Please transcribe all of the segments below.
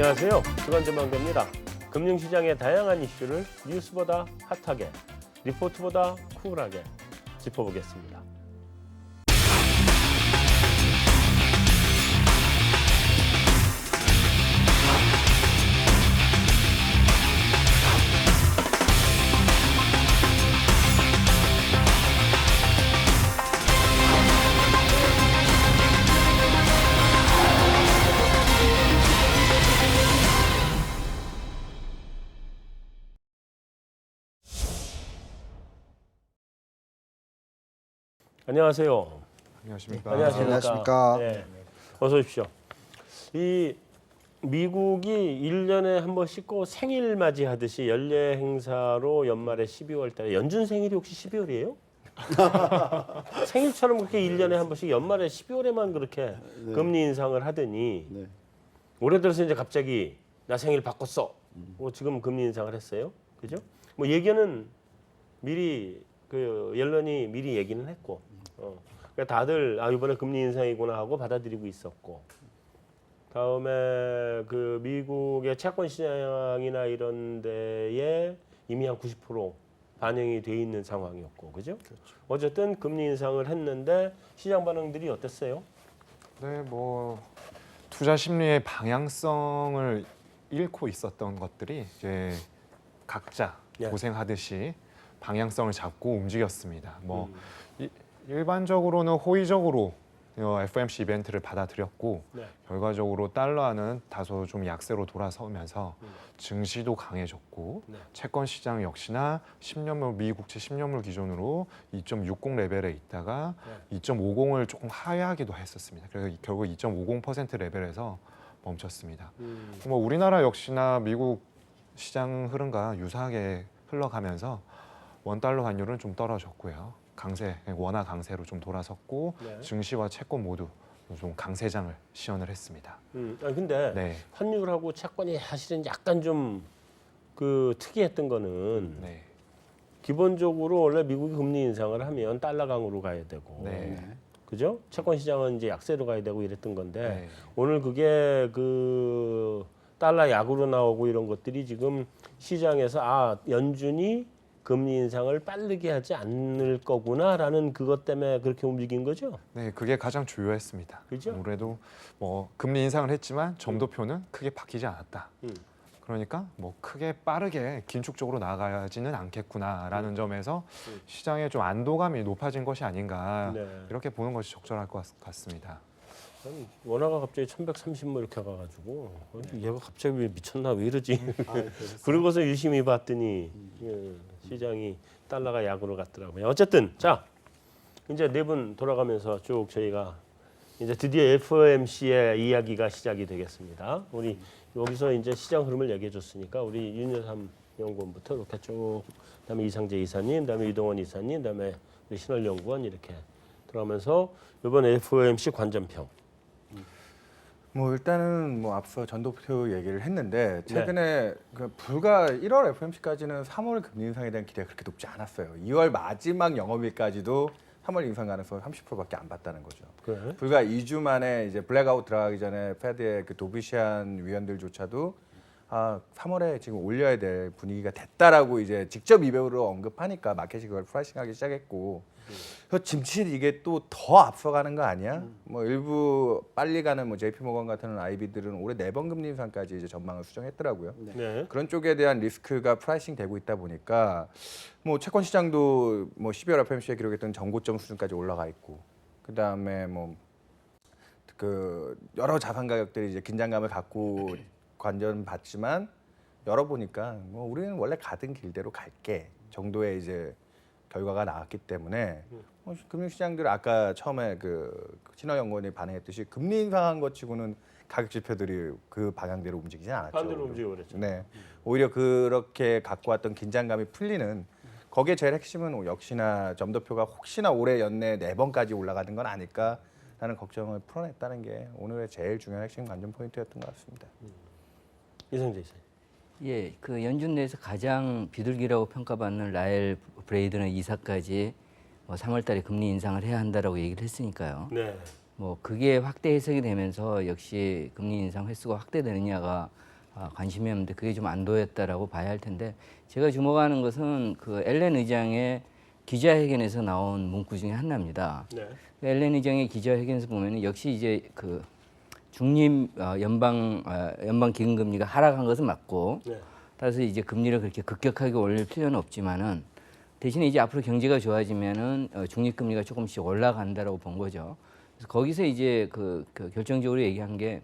안녕하세요. 주간전망대입니다. 금융시장의 다양한 이슈를 뉴스보다 핫하게, 리포트보다 쿨하게 짚어보겠습니다. 안녕하세요. 안녕하십니까. 안녕하십니까. 네. 어서 오십시오. 이 미국이 1년에 한 번씩 꼭 생일 맞이하듯이 연례 행사로 연말에 12월 달에 연준 생일이 혹시 12월이에요? 생일처럼 그렇게 1년에 한 번씩 연말에 12월에만 그렇게 금리 인상을 하더니 올해 들어서 이제 갑자기 나 생일 바꿨어. 지금 금리 인상을 했어요. 그죠? 뭐 얘기는 미리 그 옐런이 미리 얘기는 했고 그러니까 다들 이번에 금리 인상이구나 하고 받아들이고 있었고 다음에 그 미국의 채권 시장이나 이런 데에 이미 한 90% 반영이 돼 있는 상황이었고 그죠? 어쨌든 금리 인상을 했는데 시장 반응들이 어땠어요? 네, 뭐 투자 심리의 방향성을 잃고 있었던 것들이 이제 각자 고생하듯이 방향성을 잡고 움직였습니다. 뭐 일반적으로는 호의적으로 FOMC 이벤트를 받아들였고 결과적으로 달러는 다소 좀 약세로 돌아서면서 증시도 강해졌고 채권 시장 역시나 10년물 미국채 10년물 기준으로 2.60 레벨에 있다가 2.50을 조금 하회하기도 했었습니다. 그래서 결국 2.50% 레벨에서 멈췄습니다. 뭐 우리나라 역시나 미국 시장 흐름과 유사하게 흘러가면서 원달러 환율은 좀 떨어졌고요. 원화 강세로 좀 돌아섰고 증시와 채권 모두 좀 강세장을 시연을 했습니다. 근데 환율하고 채권이 사실은 약간 좀 그 특이했던 거는 기본적으로 원래 미국이 금리 인상을 하면 달러 강으로 가야 되고 그죠? 채권 시장은 이제 약세로 가야 되고 이랬던 건데 오늘 그게 그 달러 약으로 나오고 이런 것들이 지금 시장에서 연준이 금리 인상을 빠르게 하지 않을 거구나라는 그것 때문에 그렇게 움직인 거죠? 네, 그게 가장 주요했습니다. 그죠? 올해도 뭐 금리 인상을 했지만 점도표는 크게 바뀌지 않았다. 그러니까 뭐 크게 빠르게 긴축적으로 나아가지는 않겠구나라는 점에서 시장에 좀 안도감이 높아진 것이 아닌가 이렇게 보는 것이 적절할 것 같습니다. 원화가 갑자기 1130 뭐 이렇게 가가지고 얘가 갑자기 왜 미쳤나 왜 이러지? 그러고서 유심히 봤더니 시장이 달러가 약으로 갔더라고요. 어쨌든 자 이제 네 분 돌아가면서 쭉 저희가 이제 드디어 FOMC의 이야기가 시작이 되겠습니다. 우리 여기서 이제 시장 흐름을 얘기해 줬으니까 우리 윤여삼 연구원부터 이렇게 쭉 그다음에 이상재 이사님, 그다음에 이동원 이사님, 그다음에 우리 신월 연구원 이렇게 들어가면서 이번 FOMC 관전평. 뭐 일단은 뭐 앞서 전도표 얘기를 했는데 최근에 그 불과 1월 FOMC까지는 3월 금리 인상에 대한 기대가 그렇게 높지 않았어요. 2월 마지막 영업일까지도 3월 인상 가능성 30%밖에 안 봤다는 거죠. 그래? 불과 2주 만에 이제 블랙아웃 들어가기 전에 패드의 그 도비시안 위원들조차도 3월에 지금 올려야 될 분위기가 됐다라고 이제 직접 이베으로 언급하니까 마켓이 그걸 프라이싱하기 시작했고 그래서 짐치 이게 또 더 앞서가는 거 아니야? 뭐 일부 빨리 가는 뭐 JP모건 같은 IB들은 올해 4번 금리 인상까지 이제 전망을 수정했더라고요. 그런 쪽에 대한 리스크가 프라이싱 되고 있다 보니까 뭐 채권 시장도 뭐 12월 FOMC에 기록했던 전고점 수준까지 올라가 있고 그다음에 뭐 그 여러 자산 가격들이 이제 긴장감을 갖고 관전 받지만 열어보니까 뭐 우리는 원래 가던 길대로 갈게 정도의 이제 결과가 나왔기 때문에 금융시장들 아까 처음에 그 신화연구원이 반응했듯이 금리 인상한 것 치고는 가격 지표들이 그 방향대로 움직이지 않았죠. 반대로 움직여 버렸죠. 네, 오히려 그렇게 갖고 왔던 긴장감이 풀리는 거기에 제일 핵심은 역시나 점도표가 혹시나 올해 연내 4번까지 올라가는 건 아닐까라는 걱정을 풀어냈다는 게 오늘의 제일 중요한 핵심 관전 포인트였던 것 같습니다. 이상재 이사님. 예, 그 연준 내에서 가장 비둘기라고 평가받는 라엘 브레이드는 이사까지 3월달에 금리 인상을 해야 한다라고 얘기를 했으니까요. 네. 뭐 그게 확대 해석이 되면서 역시 금리 인상 횟수가 확대되느냐가 관심이 없는데 그게 좀 안도였다라고 봐야 할 텐데 제가 주목하는 것은 그 엘렌 의장의 기자회견에서 나온 문구 중에 하나입니다. 네. 엘렌 의장의 기자회견에서 보면은 역시 이제 그 중립 연방 기금금리가 하락한 것은 맞고 네. 따라서 이제 금리를 그렇게 급격하게 올릴 필요는 없지만은 대신에 이제 앞으로 경제가 좋아지면은 중립금리가 조금씩 올라간다라고 본 거죠. 그래서 거기서 이제 그 결정적으로 얘기한 게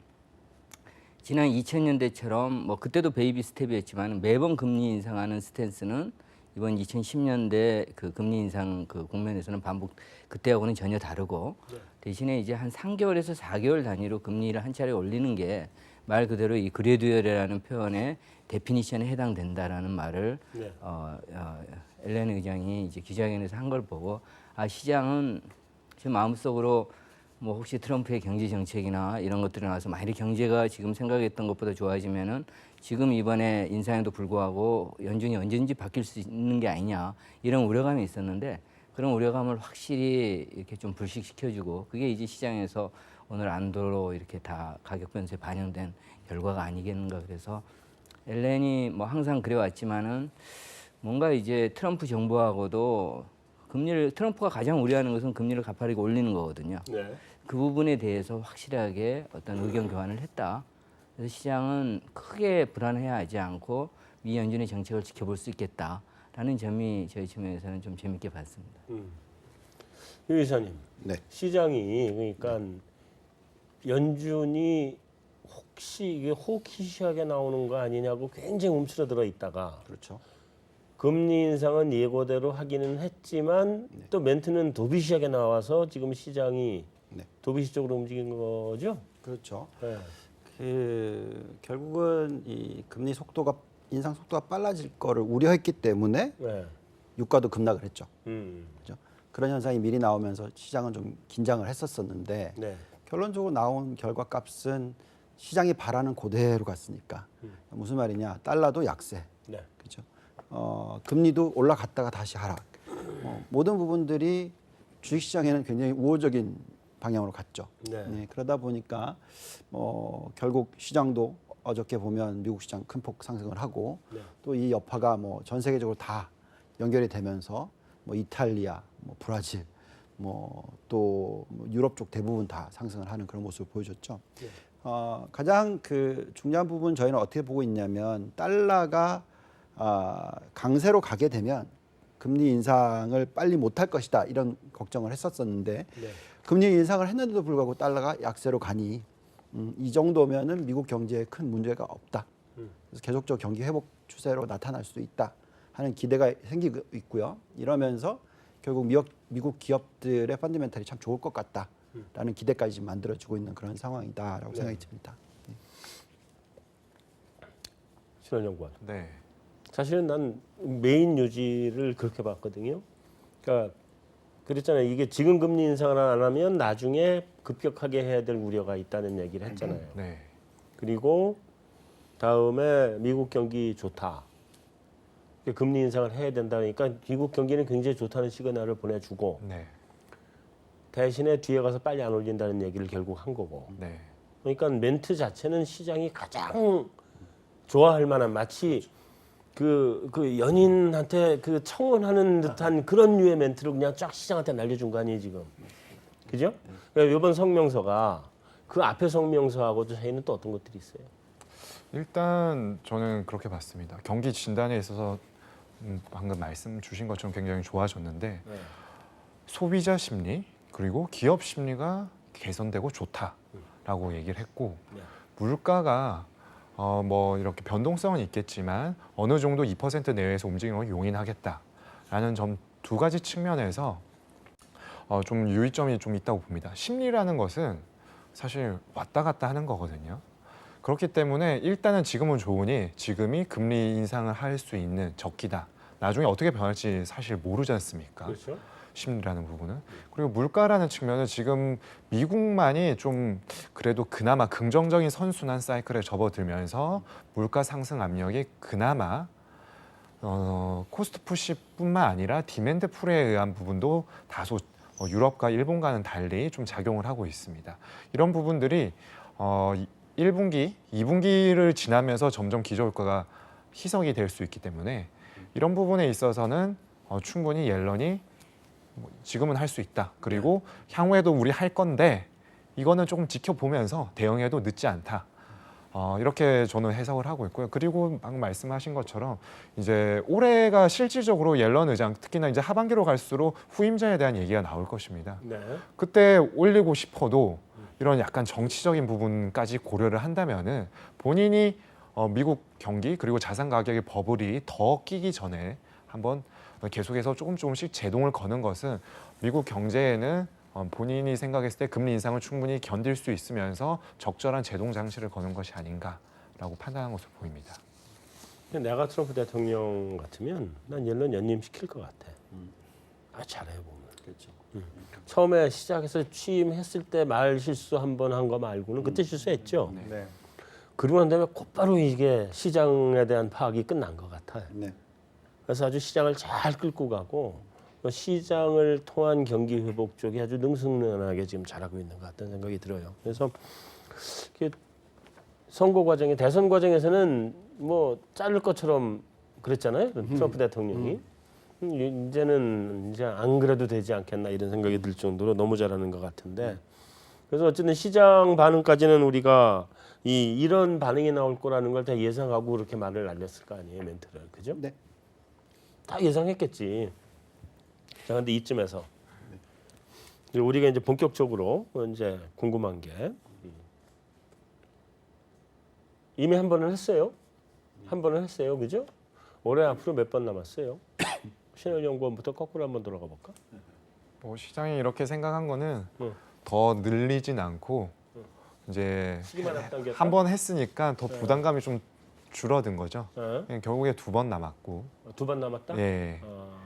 지난 2000년대처럼 뭐 그때도 베이비 스텝이었지만 매번 금리 인상하는 스탠스는 이번 2010년대 그 금리 인상 그 국면에서는 반복 그때하고는 전혀 다르고 대신에 이제 한 3개월에서 4개월 단위로 금리를 한 차례 올리는 게 말 그대로 이 그레듀얼이라는 표현의 데피니션에 해당된다라는 말을 네. 엘렌 의장이 이제 기자회견에서 한 걸 보고 아 시장은 지금 마음속으로 뭐 혹시 트럼프의 경제 정책이나 이런 것들이 나와서 만약에 경제가 지금 생각했던 것보다 좋아지면은 지금 이번에 인상에도 불구하고 연준이 언제든지 바뀔 수 있는 게 아니냐 이런 우려감이 있었는데 그런 우려감을 확실히 이렇게 좀 불식시켜주고 그게 이제 시장에서 오늘 안도로 이렇게 다 가격 변수에 반영된 결과가 아니겠는가 그래서 엘렌이 뭐 항상 그래왔지만은 뭔가 이제 트럼프 정부하고도 트럼프가 가장 우려하는 것은 금리를 가파르게 올리는 거거든요. 네. 그 부분에 대해서 확실하게 어떤 의견 교환을 했다. 그래서 시장은 크게 불안해하지 않고 미 연준의 정책을 지켜볼 수 있겠다라는 점이 저희 측면에서는 좀 재밌게 봤습니다. 유 이사님, 네. 시장이 그러니까 연준이 혹시 이게 호키시하게 나오는 거 아니냐고 굉장히 움츠러들어 있다가 그렇죠. 금리 인상은 예고대로 하기는 했지만 또 멘트는 도비시하게 나와서 지금 시장이 네. 도비시 쪽으로 움직인 거죠? 그렇죠. 네. 결국은 이 금리 속도가 인상 속도가 빨라질 거를 우려했기 때문에 네. 유가도 급락을 했죠. 음. 그렇죠? 그런 현상이 미리 나오면서 시장은 좀 긴장을 했었었는데 네. 결론적으로 나온 결과값은 시장이 바라는 그대로 갔으니까 무슨 말이냐? 달러도 약세, 네. 그렇죠? 금리도 올라갔다가 다시 하락. 모든 부분들이 주식시장에는 굉장히 우호적인 방향으로 갔죠. 네. 그러다 보니까 결국 시장도 어저께 보면 미국 시장 큰 폭 상승을 하고 네. 또 이 여파가 뭐 전 세계적으로 다 연결이 되면서 뭐 이탈리아, 뭐 브라질, 또 유럽 쪽 대부분 다 상승을 하는 그런 모습을 보여줬죠. 네. 가장 그 중요한 부분 저희는 어떻게 보고 있냐면 달러가 강세로 가게 되면 금리 인상을 빨리 못할 것이다 이런 걱정을 했었었는데 네. 금리 인상을 했는데도 불구하고 달러가 약세로 가니 이 정도면은 미국 경제에 큰 문제가 없다. 그래서 계속적 경기 회복 추세로 나타날 수 있다 하는 기대가 생기고 있고요. 이러면서 결국 미국 기업들의 펀더멘털이 참 좋을 것 같다라는 기대까지 지금 만들어지고 있는 그런 상황이다라고 생각이 듭니다. 신원연구원. 네. 사실은 난 메인 뉴지를 그렇게 봤거든요. 그러니까 그랬잖아요. 이게 지금 금리 인상을 안 하면 나중에 급격하게 해야 될 우려가 있다는 얘기를 했잖아요. 네. 그리고 다음에 미국 경기 좋다. 금리 인상을 해야 된다니까 미국 경기는 굉장히 좋다는 시그널을 보내주고 네. 대신에 뒤에 가서 빨리 안 올린다는 얘기를 결국 한 거고. 네. 그러니까 멘트 자체는 시장이 가장 좋아할 만한 마치 그 연인한테 그 청혼하는 듯한 그런 류의 멘트를 그냥 쫙 시장한테 날려준 거 아니에요 지금, 그죠? 그러니까 이번 성명서가 그 앞에 성명서하고도 차이는 또 어떤 것들이 있어요? 일단 저는 그렇게 봤습니다. 경기 진단에 있어서 방금 말씀 주신 것처럼 굉장히 좋아졌는데 네. 소비자 심리 그리고 기업 심리가 개선되고 좋다라고 얘기를 했고 네. 물가가 뭐 이렇게 변동성은 있겠지만 어느 정도 2% 내외에서 움직이는 걸 용인하겠다라는 점 두 가지 측면에서 좀 유의점이 좀 있다고 봅니다. 심리라는 것은 사실 왔다 갔다 하는 거거든요. 그렇기 때문에 일단은 지금은 좋으니 지금이 금리 인상을 할 수 있는 적기다. 나중에 어떻게 변할지 사실 모르지 않습니까? 그렇죠. 심리라는 부분은. 그리고 물가라는 측면은 지금 미국만이 좀 그래도 그나마 긍정적인 선순환 사이클에 접어들면서 물가 상승 압력이 그나마 코스트 푸시뿐만 아니라 디맨드 풀에 의한 부분도 다소 유럽과 일본과는 달리 좀 작용을 하고 있습니다. 이런 부분들이 1분기, 2분기를 지나면서 점점 기저효과가 희석이 될 수 있기 때문에 이런 부분에 있어서는 충분히 옐런이 지금은 할 수 있다. 그리고 향후에도 우리 할 건데 이거는 조금 지켜보면서 대응해도 늦지 않다. 이렇게 저는 해석을 하고 있고요. 그리고 방금 말씀하신 것처럼 이제 올해가 실질적으로 옐런 의장 특히나 이제 하반기로 갈수록 후임자에 대한 얘기가 나올 것입니다. 네. 그때 올리고 싶어도 이런 약간 정치적인 부분까지 고려를 한다면은 본인이 미국 경기 그리고 자산 가격의 버블이 더 끼기 전에 한번 계속해서 조금씩 제동을 거는 것은 미국 경제에는 본인이 생각했을 때 금리 인상을 충분히 견딜 수 있으면서 적절한 제동 장치를 거는 것이 아닌가라고 판단한 것으로 보입니다. 근데 내가 트럼프 대통령 같으면 난 옐런 연임시킬 것 같아. 잘해요 보면. 그렇죠. 처음에 시작해서 취임했을 때 말 실수 한 번 한 거 말고는 그때 실수했죠. 네. 그러고 난 다음에 곧바로 이게 시장에 대한 파악이 끝난 것 같아요. 네. 그래서 아주 시장을 잘 끌고 가고 시장을 통한 경기 회복 쪽이 아주 능수능란하게 지금 잘하고 있는 것 같다는 생각이 들어요. 그래서 선거 과정에 대선 과정에서는 뭐 자를 것처럼 그랬잖아요. 트럼프 대통령이. 이제는 이제 안 그래도 되지 않겠나 이런 생각이 들 정도로 너무 잘하는 것 같은데. 그래서 어쨌든 시장 반응까지는 우리가 이런 반응이 나올 거라는 걸 다 예상하고 그렇게 말을 날렸을 거 아니에요, 멘트를. 그죠? 네. 다 예상했겠지. 자, 근데 이쯤에서 이제 우리가 이제 본격적으로 이제 궁금한 게 이미 한 번은 했어요. 한 번은 했어요, 그죠? 올해 앞으로 몇 번 남았어요? 신한연구원부터 거꾸로 한번 돌아가 볼까? 시장이 이렇게 생각한 거는 응. 더 늘리진 않고 이제 시기만 앞당겼다. 한 번 했으니까 더 부담감이 좀 줄어든 거죠. 어? 그냥 결국에 2번 남았고, 두 번 남았다. 예, 어,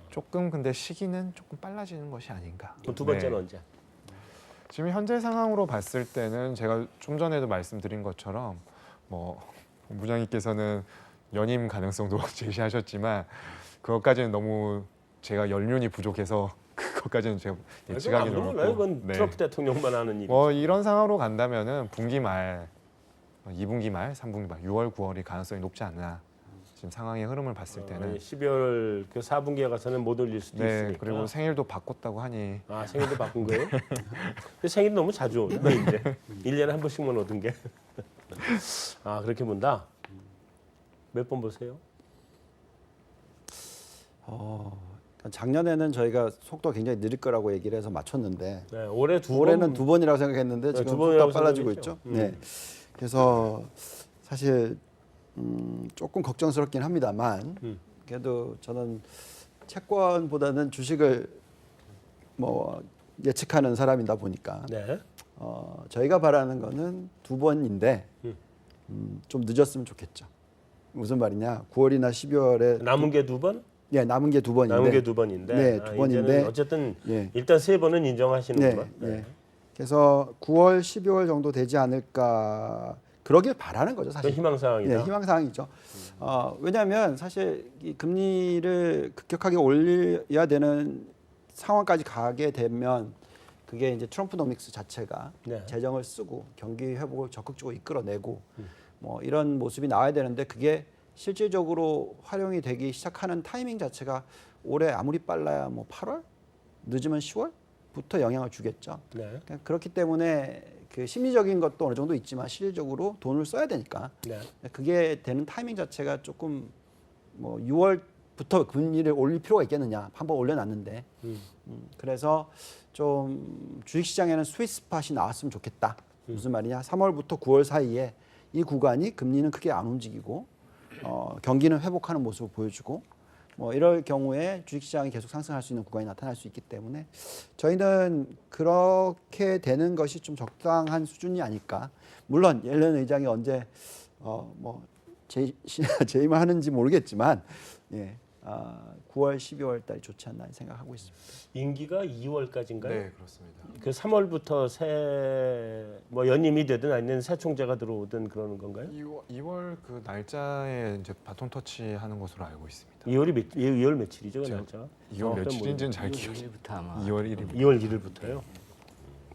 조금 근데 시기는 조금 빨라지는 것이 아닌가. 그럼 두 번째는 네. 언제? 지금 현재 상황으로 봤을 때는 제가 좀 전에도 말씀드린 것처럼 뭐 부장님께서는 연임 가능성도 제시하셨지만 그것까지는 너무 제가 연륜이 부족해서 그것까지는 제가 예측하기 아무도 몰라요. 그건 어렵고. 네. 트럼프 대통령만 아는 일이지. 뭐 이런 상황으로 간다면은 분기 말, 2분기 말, 3분기 말, 6월, 9월이 가능성이 높지 않나. 지금 상황의 흐름을 봤을 때는. 12월 그 4분기에 가서는 못 올릴 수도 네, 있으니까. 그리고 생일도 바꿨다고 하니 생일도 바꾼 거예요? 근데 생일이 너무 자주 오네 이제. 1년에 한 번씩만 오던 게. 그렇게 본다? 몇 번 보세요? 작년에는 저희가 속도가 굉장히 느릴 거라고 얘기를 해서 맞췄는데 네, 올해 올해는 2번이라고 생각했는데 네, 지금 두 번이라고 속도가 빨라지고 생각했죠. 있죠. 네. 그래서 사실 조금 걱정스럽긴 합니다만 그래도 저는 채권보다는 주식을 뭐 예측하는 사람이다 보니까 네. 저희가 바라는 거는 2번인데 좀 늦었으면 좋겠죠. 무슨 말이냐? 9월이나 12월에 남은 게 두 번? 남은 게 2번인데 남은 게 두 번인데. 네, 두 번인데. 이제는 어쨌든 예. 일단 3번은 인정하시는구만. 네. 그래서 9월, 12월 정도 되지 않을까 그러길 바라는 거죠, 그 사실. 희망사항이다. 네, 희망사항이죠. 왜냐하면 사실 이 금리를 급격하게 올려야 되는 상황까지 가게 되면 그게 이제 트럼프노믹스 자체가 네. 재정을 쓰고 경기 회복을 적극적으로 이끌어내고 뭐 이런 모습이 나와야 되는데 그게 실질적으로 활용이 되기 시작하는 타이밍 자체가 올해 아무리 빨라야 뭐 8월 늦으면 10월부터 영향을 주겠죠. 네. 그러니까 그렇기 때문에 그 심리적인 것도 어느 정도 있지만 실질적으로 돈을 써야 되니까 네. 그게 되는 타이밍 자체가 조금 뭐 6월부터 금리를 올릴 필요가 있겠느냐 한번 올려놨는데 그래서 좀 주식시장에는 스윗스팟이 나왔으면 좋겠다. 무슨 말이냐? 3월부터 9월 사이에 이 구간이 금리는 크게 안 움직이고 경기는 회복하는 모습을 보여주고 뭐 이럴 경우에 주식시장이 계속 상승할 수 있는 구간이 나타날 수 있기 때문에 저희는 그렇게 되는 것이 좀 적당한 수준이 아닐까. 물론 옐런 의장이 언제 뭐 재임을 하는지 모르겠지만 9월, 12월 달이 좋지 않나 생각하고 있습니다. 임기가 2월까지인가요? 네, 그렇습니다. 그 3월부터 뭐 연임이 되든 아니면 새 총재가 들어오든 그러는 건가요? 2월 그 날짜에 이제 바톤 터치하는 것으로 알고 있습니다. 2월 며칠이죠, 그 제가 날짜가? 2월 며칠인지는 잘 기억이. 1일부터 아마 2월 1일. 2월 1일부터요.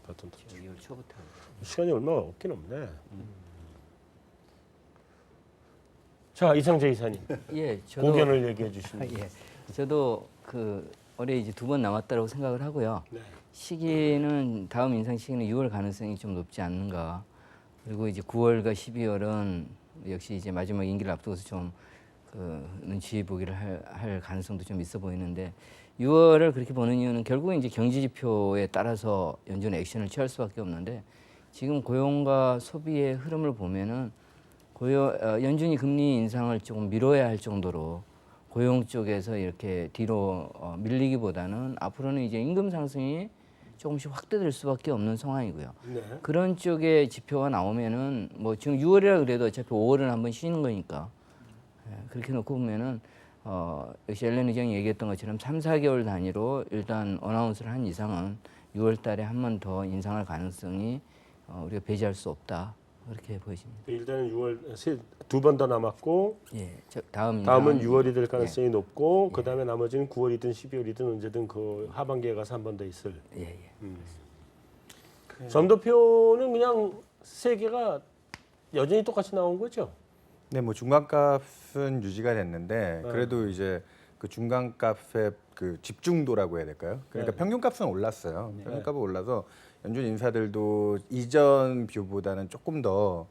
바톤 터치. 2월 초부터. 시간이 얼마 없긴 없네. 자, 이상재 이사님. 예, 저도 고견을 얘기해 주시면. 예, 저도 올해 이제 2번 남았다고 생각을 하고요. 네. 시기는 다음 인상 시기는 6월 가능성이 좀 높지 않는가. 그리고 이제 9월과 12월은 역시 이제 마지막 임기를 앞두고서 좀 눈치 보기를 할 가능성도 좀 있어 보이는데 6월을 그렇게 보는 이유는 결국은 이제 경제 지표에 따라서 연준의 액션을 취할 수밖에 없는데 지금 고용과 소비의 흐름을 보면은 연준이 금리 인상을 조금 미뤄야 할 정도로 고용 쪽에서 이렇게 뒤로 밀리기보다는 앞으로는 이제 임금 상승이 조금씩 확대될 수밖에 없는 상황이고요. 네. 그런 쪽의 지표가 나오면은 뭐 지금 6월이라 그래도 어차피 5월은 한번 쉬는 거니까 그렇게 놓고 보면은 역시 앨런 의장이 얘기했던 것처럼 3, 4개월 단위로 일단 어나운스를 한 이상은 6월 달에 한 번 더 인상할 가능성이 우리가 배제할 수 없다. 그렇게 보여집니다. 일단은 6월 2번 더 남았고 예, 다음은 다음은 6월이 될 가능성이 높고 그다음에 나머지는 9월이든 12월이든 언제든 그 하반기에 가서 한 번 더 있을. 예. 점도표는 그냥 세 개가 여전히 똑같이 나온 거죠. 네, 뭐 중간값은 유지가 됐는데 그래도 이제 그 중간값의 그 집중도라고 해야 될까요? 그러니까 네. 평균값은 올랐어요. 평균값은 올라서 연준 인사들도 이전 뷰보다는 조금 더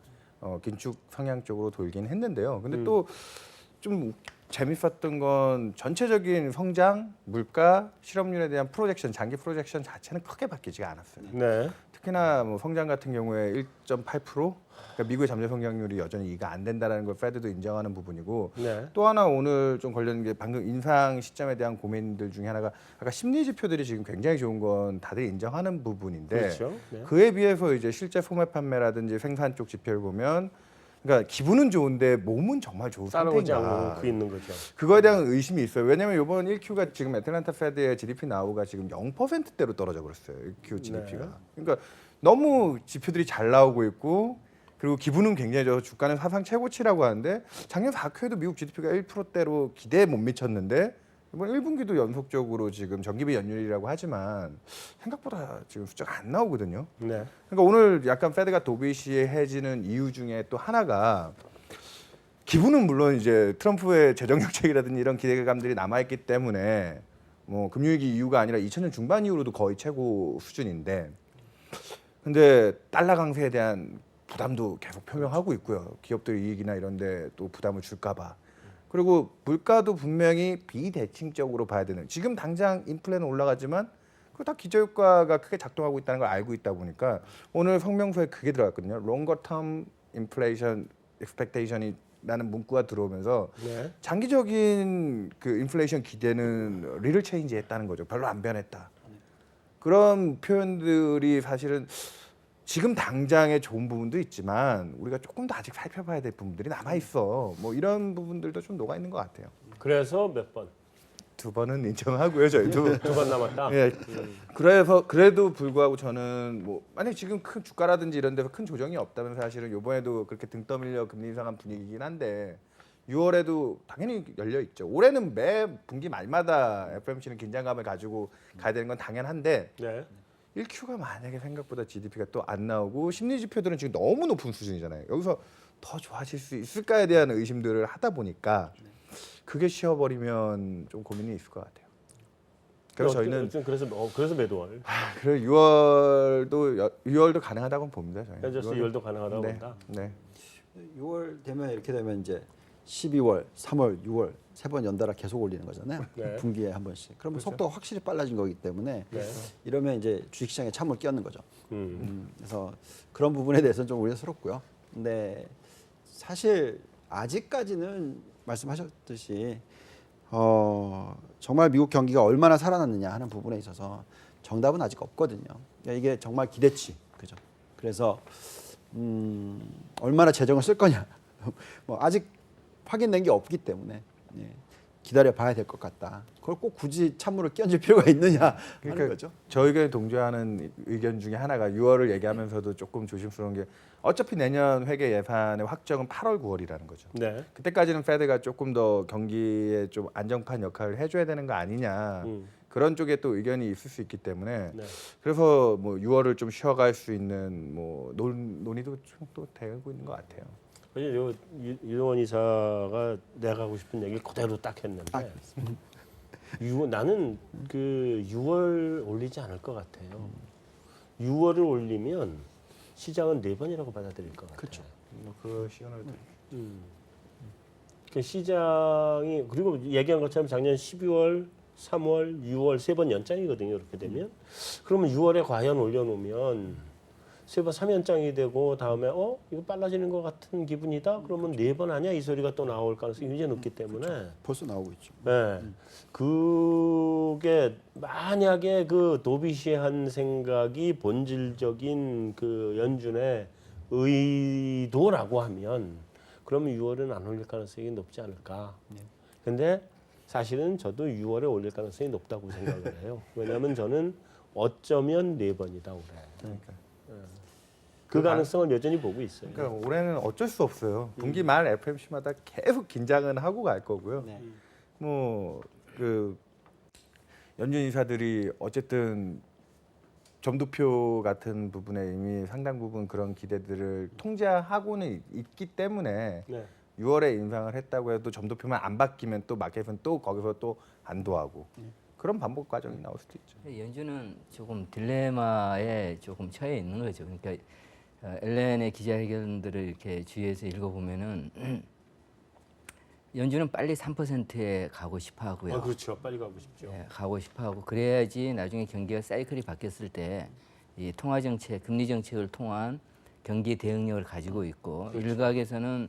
긴축 성향 쪽으로 돌긴 했는데요. 근데 또 좀 재밌었던 건 전체적인 성장, 물가, 실업률에 대한 프로젝션, 장기 프로젝션 자체는 크게 바뀌지가 않았어요. 네. 특히나 뭐 성장 같은 경우에 1.8%, 그러니까 미국의 잠재 성장률이 여전히 이가 안 된다라는 걸 페드도 인정하는 부분이고 네. 또 하나 오늘 좀 관련 게 방금 인상 시점에 대한 고민들 중에 하나가 아까 심리 지표들이 지금 굉장히 좋은 건 다들 인정하는 부분인데 그렇죠. 네. 그에 비해서 이제 실제 소매 판매라든지 생산 쪽 지표를 보면 그러니까 기분은 좋은데 몸은 정말 좋은 따라오지 상태인가. 않고 있는 거죠. 그거에 대한 의심이 있어요. 왜냐하면 이번 1Q가 지금 애틀란타 페드의 GDP 나오가 지금 0%대로 떨어져 버렸어요. 1Q GDP가. 네. 그러니까 너무 지표들이 잘 나오고 있고 그리고 기분은 굉장히 좋아서 주가는 사상 최고치라고 하는데 작년 4Q에도 미국 GDP가 1%대로 기대에 못 미쳤는데 이번 1분기도 연속적으로 지금 전기비 연율이라고 하지만 생각보다 지금 숫자가 안 나오거든요. 네. 그러니까 오늘 약간 페드가 도비시해지는 이유 중에 또 하나가 기분은 물론 이제 트럼프의 재정 정책이라든지 이런 기대감들이 남아 있기 때문에 뭐 금융위기 이후가 아니라 2000년 중반 이후로도 거의 최고 수준인데 근데 달러 강세에 대한 부담도 계속 표명하고 있고요. 기업들 이익이나 이런 데 또 부담을 줄까 봐. 그리고 물가도 분명히 비대칭적으로 봐야 되는. 지금 당장 인플레는 올라가지만 그거 다 기저효과가 크게 작동하고 있다는 걸 알고 있다 보니까 오늘 성명서에 그게 들어갔거든요. Longer term inflation expectation이 라는 문구가 들어오면서 네. 장기적인 그 인플레이션 기대는 리를 체인지했다는 거죠. 별로 안 변했다. 그런 표현들이 사실은 지금 당장에 좋은 부분도 있지만 우리가 조금 더 아직 살펴봐야 될 부분들이 남아 있어. 뭐 이런 부분들도 좀 녹아 있는 것 같아요. 그래서 몇 번? 2번은 인정하고요, 저희도. 2번 남았다. 예. 그래서 그래도 불구하고 저는 뭐 만약 지금 큰 주가라든지 이런 데서 큰 조정이 없다면 사실은 이번에도 그렇게 등 떠밀려 금리 인상한 분위기긴 한데 6월에도 당연히 열려 있죠. 올해는 매 분기 말마다 FOMC는 긴장감을 가지고 가야 되는 건 당연한데 네. 1Q가 만약에 생각보다 GDP가 또 안 나오고 심리 지표들은 지금 너무 높은 수준이잖아요. 여기서 더 좋아질 수 있을까에 대한 의심들을 하다 보니까 그게 쉬어버리면 좀 고민이 있을 것 같아요. 그래서 저희는 그래서 매도할. 그래 6월도 가능하다고 봅니다. 저희. 현재 2월도 가능하다고 네, 본다. 네. 6월 되면 이렇게 되면 이제 12월, 3월, 6월 세 번 연달아 계속 올리는 거잖아요. 네. 분기에 한 번씩. 그러면 속도가 확실히 빨라진 거기 때문에 네. 이러면 이제 주식시장에 찬물 끼얹는 거죠. 음. 그래서 그런 부분에 대해서는 좀 우려스럽고요. 근데 사실 아직까지는 말씀하셨듯이 정말 미국 경기가 얼마나 살아났느냐 하는 부분에 있어서 정답은 아직 없거든요. 그러니까 이게 정말 기대치, 그죠? 그래서 얼마나 재정을 쓸 거냐, 뭐 아직 확인된 게 없기 때문에 기다려 봐야 될 것 같다. 그걸 꼭 굳이 찬물을 끼얹을 필요가 있느냐 하는 거죠. 저희 의견에 동조하는 의견 중에 하나가 6월을 얘기하면서도 조금 조심스러운 게 어차피 내년 회계 예산의 확정은 8월, 9월이라는 거죠. 네. 그때까지는 페드가 조금 더 경기에 좀 안정판 역할을 해줘야 되는 거 아니냐 그런 쪽에 또 의견이 있을 수 있기 때문에 네. 그래서 뭐 6월을 좀 쉬어갈 수 있는 뭐 논의도 좀 또 되고 있는 것 같아요. 유동원 이사가 내가 하고 싶은 얘기를 그대로 딱 했는데 나는 그 6월 올리지 않을 것 같아요. 6월을 올리면 시장은 4번이라고 받아들일 것 같아요. 그렇죠. 그 시간을 그 시장이 그리고 얘기한 것처럼 작년 12월, 3월, 6월 3번 연장이거든요. 이렇게 되면 그러면 6월에 과연 올려놓으면 3번 3연장이 되고 다음에 이거 빨라지는 것 같은 기분이다. 그러면 4번 아니야 이 소리가 또 나올 가능성이 굉장히 높기 때문에 벌써 나오고 있죠. 네. 그게 만약에 그 도비시한 생각이 본질적인 그 연준의 의도라고 하면 그러면 6월은 안 올릴 가능성이 높지 않을까. 근데 사실은 저도 6월에 올릴 가능성이 높다고 생각을 해요. 왜냐하면 저는 어쩌면 4번이다 올해. 그러니까. 그 가능성을 여전히 보고 있어요. 그러니까 올해는 어쩔 수 없어요. 분기 말 FMC마다 계속 긴장은 하고 갈 거고요. 네. 뭐 그 연준 인사들이 어쨌든 점도표 같은 부분에 이미 상당 부분 그런 기대들을 통제하고는 있기 때문에 네. 6월에 인상을 했다고 해도 점도표만 안 바뀌면 또 마켓은 또 거기서 또 안도하고 그런 반복 과정이 나올 수도 있죠. 연준은 조금 딜레마에 조금 처해 있는 거죠. 그러니까 엘렌의 기자회견들을 이렇게 주위에서 읽어보면은 연준은 빨리 3%에 가고 싶어 하고요. 그렇죠. 빨리 가고 싶죠. 예, 가고 싶어 하고 그래야지 나중에 경기가 사이클이 바뀌었을 때 이 통화 정책, 금리 정책을 통한 경기 대응력을 가지고 있고 일각에서는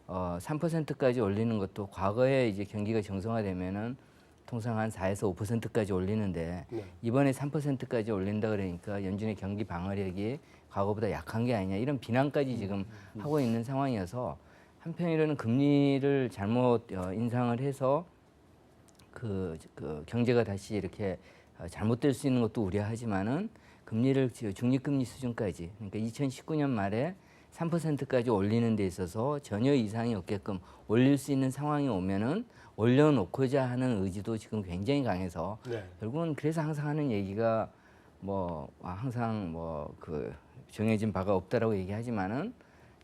3%까지 올리는 것도 과거에 이제 경기가 정상화되면은 통상 한 4에서 5%까지 올리는데 네. 이번에 3%까지 올린다 그러니까 연준의 경기 방어력이 과거보다 약한 게 아니냐 이런 비난까지 지금 하고 있는 상황이어서 한편으로는 금리를 잘못 인상을 해서 그 경제가 다시 이렇게 잘못될 수 있는 것도 우려하지만은 금리를 중립금리 수준까지 그러니까 2019년 말에 3%까지 올리는 데 있어서 전혀 이상이 없게끔 올릴 수 있는 상황이 오면은 올려놓고자 하는 의지도 지금 굉장히 강해서 네. 결국은 그래서 항상 하는 얘기가 뭐 항상 뭐 그 정해진 바가 없다라고 얘기하지만은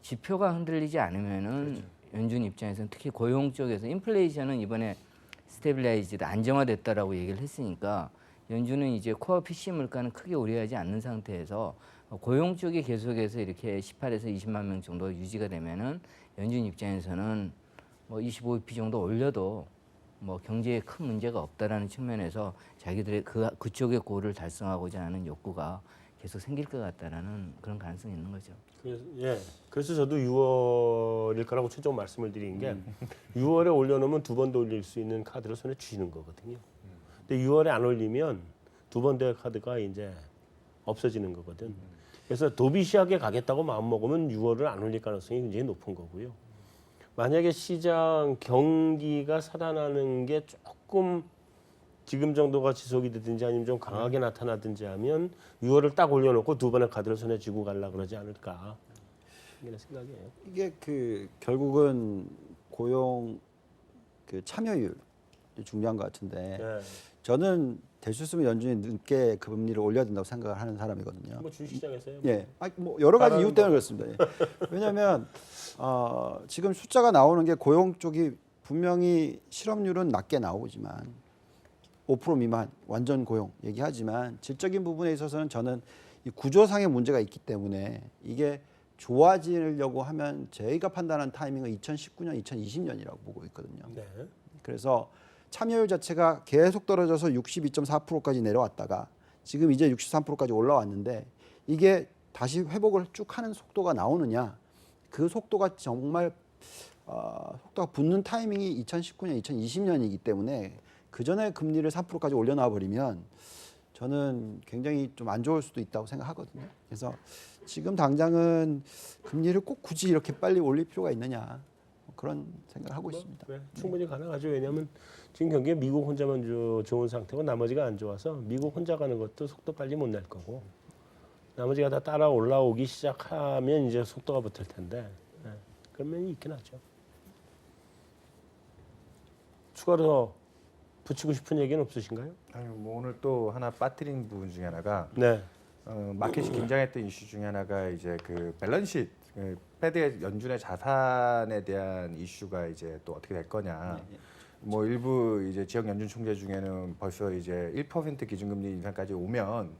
지표가 흔들리지 않으면은 연준 입장에서는 특히 고용 쪽에서 인플레이션은 이번에 스테빌라이즈드 안정화됐다라고 얘기를 했으니까 연준은 이제 코어 PC 물가는 크게 우려하지 않는 상태에서 고용 쪽이 계속해서 이렇게 18에서 20만 명 정도 유지가 되면은 연준 입장에서는 뭐 25bp 정도 올려도 뭐 경제에 큰 문제가 없다라는 측면에서 자기들의 그쪽의 고를 달성하고자 하는 욕구가 계속 생길 것 같다라는 그런 가능성이 있는 거죠. 그래서 저도 6월일 거라고 최종 말씀을 드린 게 6월에 올려놓으면 2번 더 올릴 수 있는 카드를 손에 쥐는 거거든요. 근데 6월에 안 올리면 2번 더 카드가 이제 없어지는 거거든. 그래서 도비시하게 가겠다고 마음 먹으면 6월을 안 올릴 가능성이 굉장히 높은 거고요. 만약에 시장 경기가 살아나는 게 조금 지금 정도가 지속이 되든지 아니면 좀 강하게 나타나든지 하면 6월을 딱 올려놓고 2번의 카드를 손에 쥐고 가려고 그러지 않을까 이런 생각이에요. 이게 그 결국은 고용 그 참여율 중요한 것 같은데 네. 저는 될 수 있으면 연준이 늦게 금리를 올려야 된다고 생각을 하는 사람이거든요. 뭐 주식시장에서요. 예, 뭐 여러 가지 이유 때문에 그렇습니다. 예. 왜냐하면 지금 숫자가 나오는 게 고용 쪽이 분명히 실업률은 낮게 나오지만 5% 미만 완전 고용 얘기하지만 질적인 부분에 있어서는 저는 이 구조상의 문제가 있기 때문에 이게 좋아지려고 하면 저희가 판단한 타이밍은 2019년, 2020년이라고 보고 있거든요. 네. 그래서 참여율 자체가 계속 떨어져서 62.4%까지 내려왔다가 지금 이제 63%까지 올라왔는데 이게 다시 회복을 쭉 하는 속도가 나오느냐 그 속도가 정말 속도가 붙는 타이밍이 2019년, 2020년이기 때문에 그 전에 금리를 3%까지 올려놔 버리면 저는 굉장히 좀 안 좋을 수도 있다고 생각하거든요. 그래서 지금 당장은 금리를 꼭 굳이 이렇게 빨리 올릴 필요가 있느냐 그런 생각을 하고 있습니다. 네, 충분히 가능하죠. 왜냐하면 지금 경기에 미국 혼자만 좋은 상태고 나머지가 안 좋아서 미국 혼자 가는 것도 속도 빨리 못 낼 거고 나머지가 다 따라 올라오기 시작하면 이제 속도가 붙을 텐데 그런 면이 있긴 하죠. 추가로 더 붙이고 싶은 얘기는 없으신가요? 아니 뭐 오늘 또 하나 빠뜨린 부분 중에 하나가 네. 마켓이 긴장했던 이슈 중에 하나가 이제 그 밸런시트 패드의 연준의 자산에 대한 이슈가 이제 또 어떻게 될 거냐. 뭐 일부 이제 지역 연준 총재 중에는 벌써 이제 1% 기준금리 인상까지 오면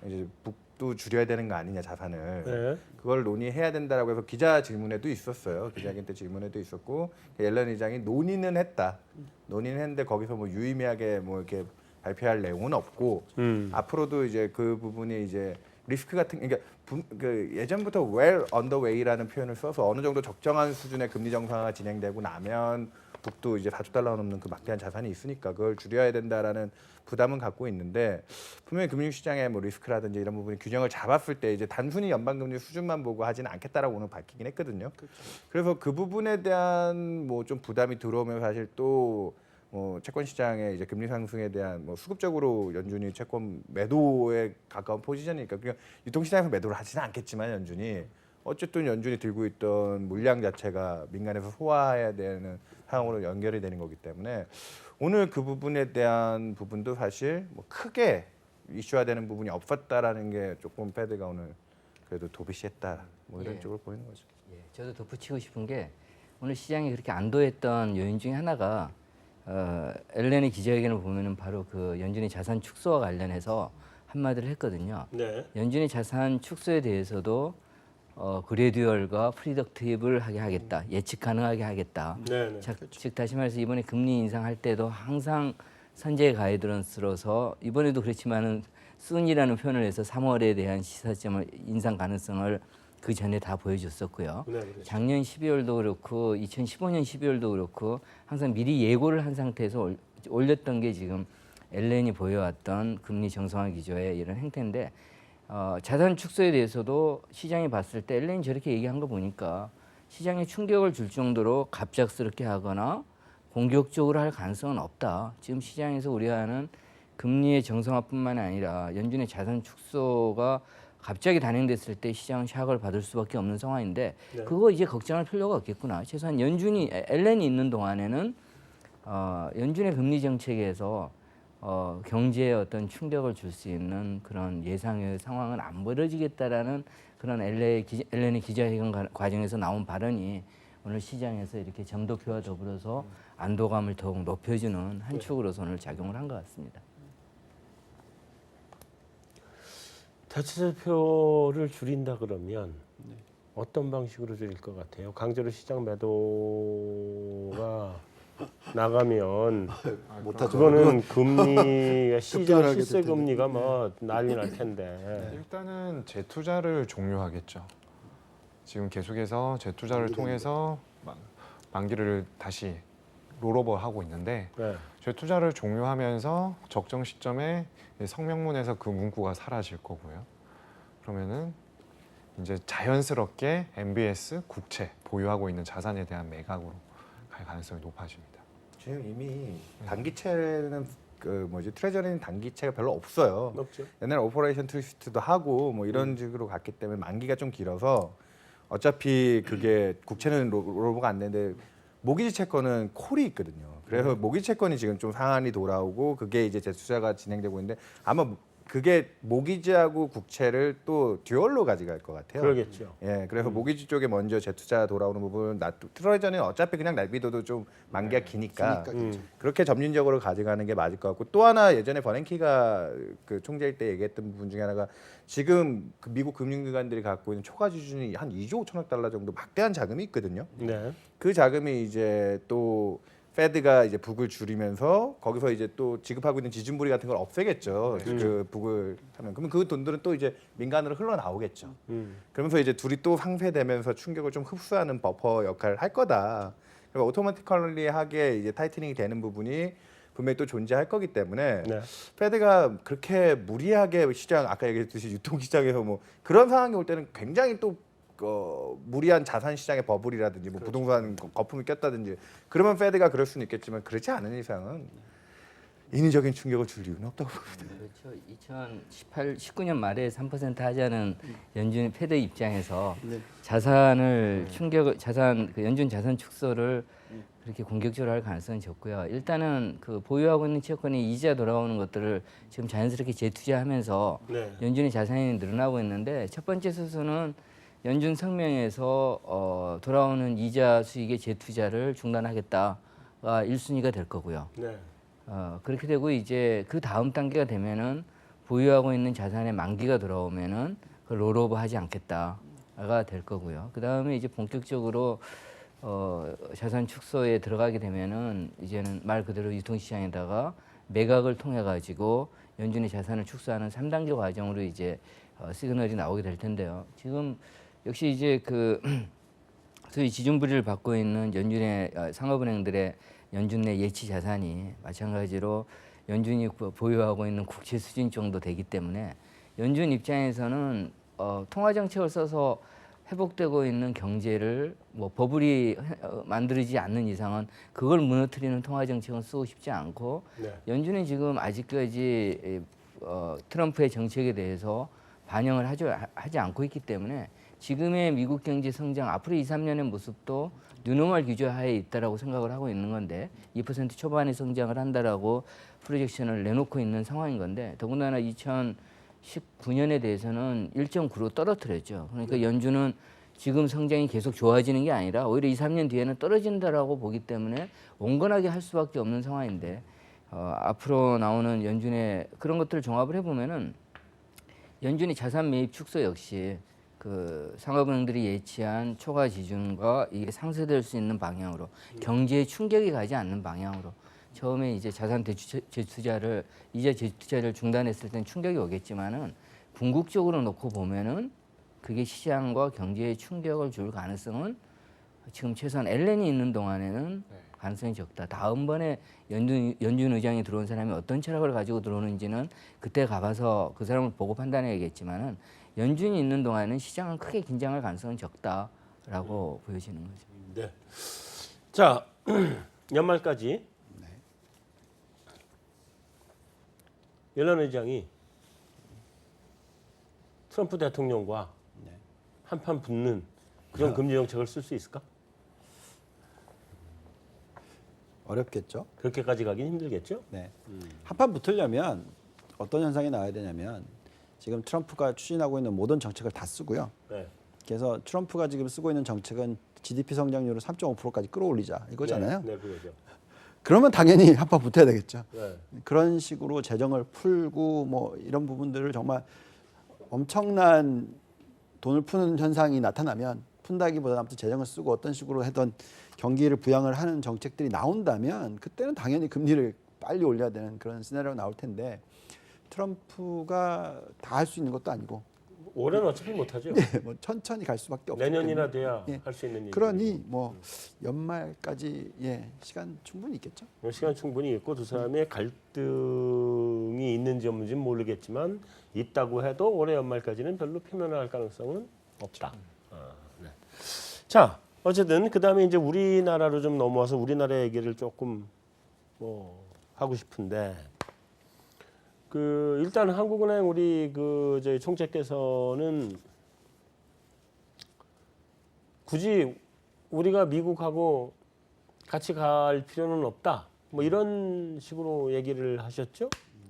이제 북도 줄여야 되는 거 아니냐 자산을. 네. 그걸 논의해야 된다라고 해서 기자 질문에도 있었어요. 기자회견 때 질문에도 있었고 옐런 의장이 논의는 했다. 논의는 했는데 거기서 뭐 유의미하게 뭐 이렇게 발표할 내용은 없고 앞으로도 이제 그 부분이 이제 리스크 같은 그러니까 그 예전부터 well underway라는 표현을 써서 어느 정도 적정한 수준의 금리 정상화가 진행되고 나면 북도 이제 4조 달러 넘는 그 막대한 자산이 있으니까 그걸 줄여야 된다라는 부담은 갖고 있는데 분명히 금융시장의 뭐 리스크라든지 이런 부분이 균형을 잡았을 때 이제 단순히 연방금리 수준만 보고 하지는 않겠다라고 오늘 밝히긴 했거든요. 그래서 그 부분에 대한 뭐 좀 부담이 들어오면 사실 또 뭐 채권 시장의 이제 금리 상승에 대한 뭐 수급적으로 연준이 채권 매도에 가까운 포지션이니까 그냥 유통 시장에서 매도를 하지는 않겠지만 연준이 어쨌든 연준이 들고 있던 물량 자체가 민간에서 소화해야 되는 상황으로 연결이 되는 거기 때문에 오늘 그 부분에 대한 부분도 사실 뭐 크게 이슈화되는 부분이 없었다라는 게 조금 패드가 오늘 그래도 도비시했다 뭐 이런 예. 쪽으로 보이는 거죠. 예, 저도 덧붙이고 싶은 게 오늘 시장이 그렇게 안도했던 요인 중에 하나가 엘렌의 기자회견을 보면은 바로 그 연준의 자산 축소와 관련해서 한마디를 했거든요. 네. 연준의 자산 축소에 대해서도 그레듀얼과 프리덕티브하게 하겠다, 예측 가능하게 하겠다. 네. 네. 즉 다시 말해서 이번에 금리 인상할 때도 항상 선제 가이드런스로서 이번에도 그렇지만은 순이라는 표현을 해서 3월에 대한 시사점을 인상 가능성을 그 전에 다 보여줬었고요. 네, 그렇죠. 작년 12월도 그렇고 2015년 12월도 그렇고 항상 미리 예고를 한 상태에서 올렸던 게 지금 엘렌이 보여왔던 금리 정상화 기조의 이런 행태인데 자산 축소에 대해서도 시장이 봤을 때 엘렌이 저렇게 얘기한 거 보니까 시장에 충격을 줄 정도로 갑작스럽게 하거나 공격적으로 할 가능성은 없다. 지금 시장에서 우려하는 금리의 정상화뿐만 아니라 연준의 자산 축소가 갑자기 단행됐을 때 시장은 샥을 받을 수밖에 없는 상황인데 네. 그거 이제 걱정할 필요가 없겠구나. 최소한 연준이 엘렌이 있는 동안에는 연준의 금리 정책에서 경제에 어떤 충격을 줄 수 있는 그런 예상의 상황은 안 벌어지겠다라는 그런 엘렌의 기자회견 과정에서 나온 발언이 오늘 시장에서 이렇게 점도표와 더불어서 안도감을 더욱 높여주는 한 축으로서 오늘 작용을 한 것 같습니다. 대체자표를 줄인다 그러면 어떤 방식으로 줄일 것 같아요? 강제로 시장 매도가 나가면 못하죠. 그거는 금리가 시장 급등하게 될 실세 텐데. 금리가 뭐 난리 날 텐데. 일단은 재투자를 종료하겠죠. 지금 계속해서 재투자를 통해서 만기를 다시 롤오버하고 있는데 네. 재투자를 종료하면서 적정 시점에 성명문에서 그 문구가 사라질 거고요. 그러면은 이제 자연스럽게 MBS 국채 보유하고 있는 자산에 대한 매각으로 갈 가능성이 높아집니다. 지금 이미 단기채는 그 뭐지 트레저리는 단기채가 별로 없어요. 없죠. 옛날에 오퍼레이션 트위스트도 하고 뭐 이런 식으로 갔기 때문에 만기가 좀 길어서 어차피 그게 국채는 롤오버가 안 되는데 모기지 채권은 콜이 있거든요. 그래서 모기지 채권이 지금 좀 상한이 돌아오고 그게 이제 재투자가 진행되고 있는데 아마 그게 모기지하고 국채를 또 듀얼로 가져갈 것 같아요. 그러겠죠. 예, 그래서 모기지 쪽에 먼저 재투자 돌아오는 부분, 트레저리는 어차피 그냥 날비도도 좀 만기가 기니까 그렇게 점진적으로 가져가는 게 맞을 것 같고 또 하나 예전에 버냉키가 그 총재일 때 얘기했던 부분 중에 하나가 지금 그 미국 금융기관들이 갖고 있는 초과 지준이 한 2조 5천억 달러 정도 막대한 자금이 있거든요. 네. 그 자금이 이제 또 페드가 이제 북을 줄이면서 거기서 이제 또 지급하고 있는 지준부리 같은 걸 없애겠죠. 그 북을 하면 그러면 그 돈들은 또 이제 민간으로 흘러나오겠죠. 그러면서 이제 둘이 또 상쇄되면서 충격을 좀 흡수하는 버퍼 역할을 할 거다. 그리고 오토마티컬리하게 이제 타이트닝이 되는 부분이 분명히 또 존재할 거기 때문에 네. 페드가 그렇게 무리하게 시장 아까 얘기했듯이 유통 시장에서 뭐 그런 상황이 올 때는 굉장히 또 무리한 자산 시장의 버블이라든지 뭐 부동산 거품이 꼈다든지 그러면 페드가 그럴 수는 있겠지만 그렇지 않은 이상은 인위적인 충격을 줄 이유는 없다고 봅니다. 그렇죠. 19년 말에 3% 하자는 연준 패드 입장에서 네. 자산을 그 연준 자산 축소를 그렇게 공격적으로 할 가능성은 적고요. 일단은 그 보유하고 있는 채권이 이자 돌아오는 것들을 지금 자연스럽게 재투자하면서 네. 연준의 자산이 늘어나고 있는데 첫 번째 수순은 연준 성명에서 돌아오는 이자 수익의 재투자를 중단하겠다가 1순위가 될 거고요. 네. 그렇게 되고 이제 그 다음 단계가 되면은 보유하고 있는 자산의 만기가 들어오면은 그 롤오버 하지 않겠다가 될 거고요. 그 다음에 이제 본격적으로 자산 축소에 들어가게 되면은 이제는 말 그대로 유통시장에다가 매각을 통해 가지고 연준의 자산을 축소하는 3단계 과정으로 이제 시그널이 나오게 될 텐데요. 지금 역시 이제 그 소위 지준부리를 받고 있는 연준의 상업은행들의 연준 내 예치 자산이 마찬가지로 연준이 보유하고 있는 국채 수준 정도 되기 때문에 연준 입장에서는 통화 정책을 써서 회복되고 있는 경제를 뭐 버블이 만들어지지 않는 이상은 그걸 무너뜨리는 통화 정책은 쓰고 싶지 않고 네. 연준은 지금 아직까지 트럼프의 정책에 대해서 반영을 하지 않고 있기 때문에 지금의 미국 경제 성장 앞으로 2, 3년의 모습도 뉴노멀 규제 하에 있다라고 생각을 하고 있는 건데 2% 초반의 성장을 한다라고 프로젝션을 내놓고 있는 상황인 건데 더군다나 2019년에 대해서는 1.9로 떨어뜨렸죠. 그러니까 연준은 지금 성장이 계속 좋아지는 게 아니라 오히려 2, 3년 뒤에는 떨어진다라고 보기 때문에 온건하게 할 수밖에 없는 상황인데 앞으로 나오는 연준의 그런 것들을 종합을 해보면은 연준의 자산 매입 축소 역시 그 상업은행들이 예치한 초과 지준과 이게 상쇄될 수 있는 방향으로 경제에 충격이 가지 않는 방향으로 처음에 이제 자산 재투자를 이자 재투자를 중단했을 땐 충격이 오겠지만은 궁극적으로 놓고 보면은 그게 시장과 경제에 충격을 줄 가능성은 지금 최소한 앨런이 있는 동안에는 가능성이 적다. 다음번에 연준 의장이 들어온 사람이 어떤 철학을 가지고 들어오는지는 그때 가봐서 그 사람을 보고 판단해야겠지만은 연준이 있는 동안에는 시장은 크게 긴장할 가능성은 적다라고 보여지는 거죠. 네. 자, 연말까지 옐런 의장이 트럼프 대통령과 한판 붙는 그런 금리 정책을 쓸 수 있을까? 어렵겠죠. 그렇게까지 가긴 힘들겠죠? 네. 한판 붙으려면 어떤 현상이 나와야 되냐면 지금 트럼프가 추진하고 있는 모든 정책을 다 쓰고요. 네. 그래서 트럼프가 지금 쓰고 있는 정책은 GDP 성장률을 3.5%까지 끌어올리자 이거잖아요. 네, 그거죠. 그러면 당연히 한판 붙어야 되겠죠. 네. 그런 식으로 재정을 풀고 뭐 이런 부분들을 정말 엄청난 돈을 푸는 현상이 나타나면 푼다기보다 아무튼 재정을 쓰고 어떤 식으로 하던 경기를 부양을 하는 정책들이 나온다면 그때는 당연히 금리를 빨리 올려야 되는 그런 시나리오가 나올 텐데 트럼프가 다 할 수 있는 것도 아니고 올해는 어차피 못하죠. 뭐 천천히 갈 수밖에 없기 내년이나 때문에 돼야 예. 할 수 있는 일이. 그러니 뭐 연말까지 시간 충분히 있겠죠. 시간 충분히 있고 두 사람의 갈등이 있는지 없는지는 모르겠지만 있다고 해도 올해 연말까지는 별로 표면화할 가능성은 없다. 네. 자, 어쨌든 그 다음에 이제 우리나라로 좀 넘어와서 우리나라 얘기를 조금 뭐 하고 싶은데 그 일단 한국은행 우리 그 저희 총재께서는 굳이 우리가 미국하고 같이 갈 필요는 없다. 뭐 이런 식으로 얘기를 하셨죠?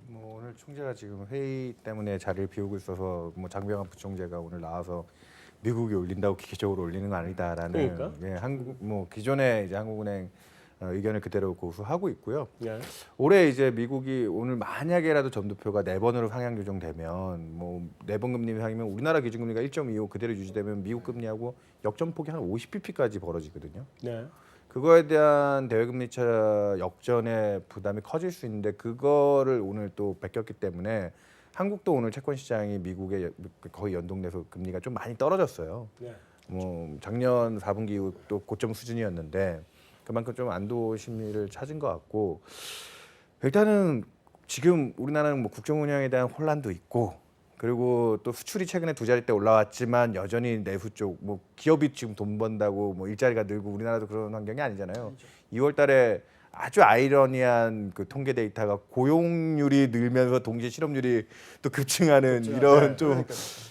뭐 오늘 총재가 지금 회의 때문에 자리를 비우고 있어서 뭐 장병환 부총재가 오늘 나와서 미국이 올린다고 기계적으로 올리는 건 아니다라는 그러니까? 예, 한국 뭐 기존의 이제 한국은행 의견을 그대로 고수하고 있고요. 네. 올해 이제 미국이 오늘 만약에라도 점도표가 4번으로 상향 조정되면 뭐 4번 금리 인상이면 우리나라 기준금리가 1.25 그대로 유지되면 미국 금리하고 역전폭이 한 50pp까지 벌어지거든요. 네. 그거에 대한 대외금리차 역전의 부담이 커질 수 있는데 그거를 오늘 또 베꼈기 때문에 한국도 오늘 채권 시장이 미국에 거의 연동돼서 금리가 좀 많이 떨어졌어요. 네. 뭐 작년 4분기 또 고점 수준이었는데 그만큼 좀 안도 심리를 찾은 것 같고 일단은 지금 우리나라는 뭐 국정 운영에 대한 혼란도 있고 그리고 또 수출이 최근에 2자릿대 올라왔지만 여전히 내수 쪽 뭐 기업이 지금 돈 번다고 뭐 일자리가 늘고 우리나라도 그런 환경이 아니잖아요. 2월달에 아주 아이러니한 그 통계 데이터가 고용률이 늘면서 동시에 실업률이 또 급증하는 이런 좀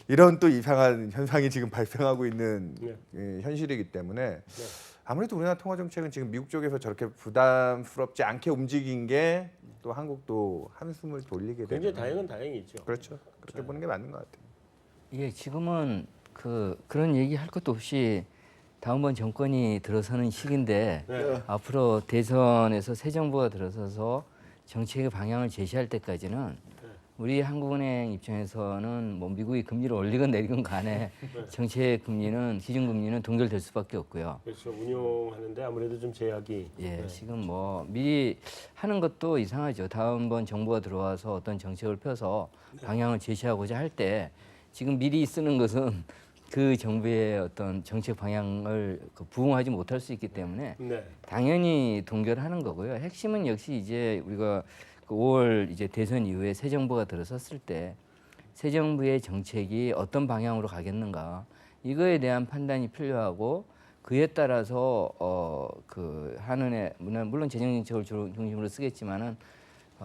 이런 또 이상한 현상이 지금 발생하고 있는 현실이기 때문에 아무래도 우리나라 통화 정책은 지금 미국 쪽에서 저렇게 부담스럽지 않게 움직인 게 또 한국도 한숨을 돌리게 되는 굉장히 다행은 다행이죠. 그렇죠. 그렇게 보는 게 맞는 것 같아요. 예, 지금은 그런 얘기 할 것도 없이 다음번 정권이 들어서는 시기인데 네. 앞으로 대선에서 새 정부가 들어서서 정책의 방향을 제시할 때까지는 우리 한국은행 입장에서는 뭐 미국이 금리를 올리건 내리건 간에 정책 금리는 기준 금리는 동결될 수밖에 없고요. 그렇죠. 운용하는데 아무래도 좀 제약이. 예, 지금 뭐 미리 하는 것도 이상하죠. 다음번 정부가 들어와서 어떤 정책을 펴서 방향을 제시하고자 할 때 지금 미리 쓰는 것은 그 정부의 어떤 정책 방향을 부응하지 못할 수 있기 때문에 네. 당연히 동결하는 거고요. 핵심은 역시 이제 우리가 그 5월 이제 대선 이후에 새 정부가 들어섰을 때 새 정부의 정책이 어떤 방향으로 가겠는가 이거에 대한 판단이 필요하고 그에 따라서 그 한은의 물론 재정 정책을 중심으로 쓰겠지만은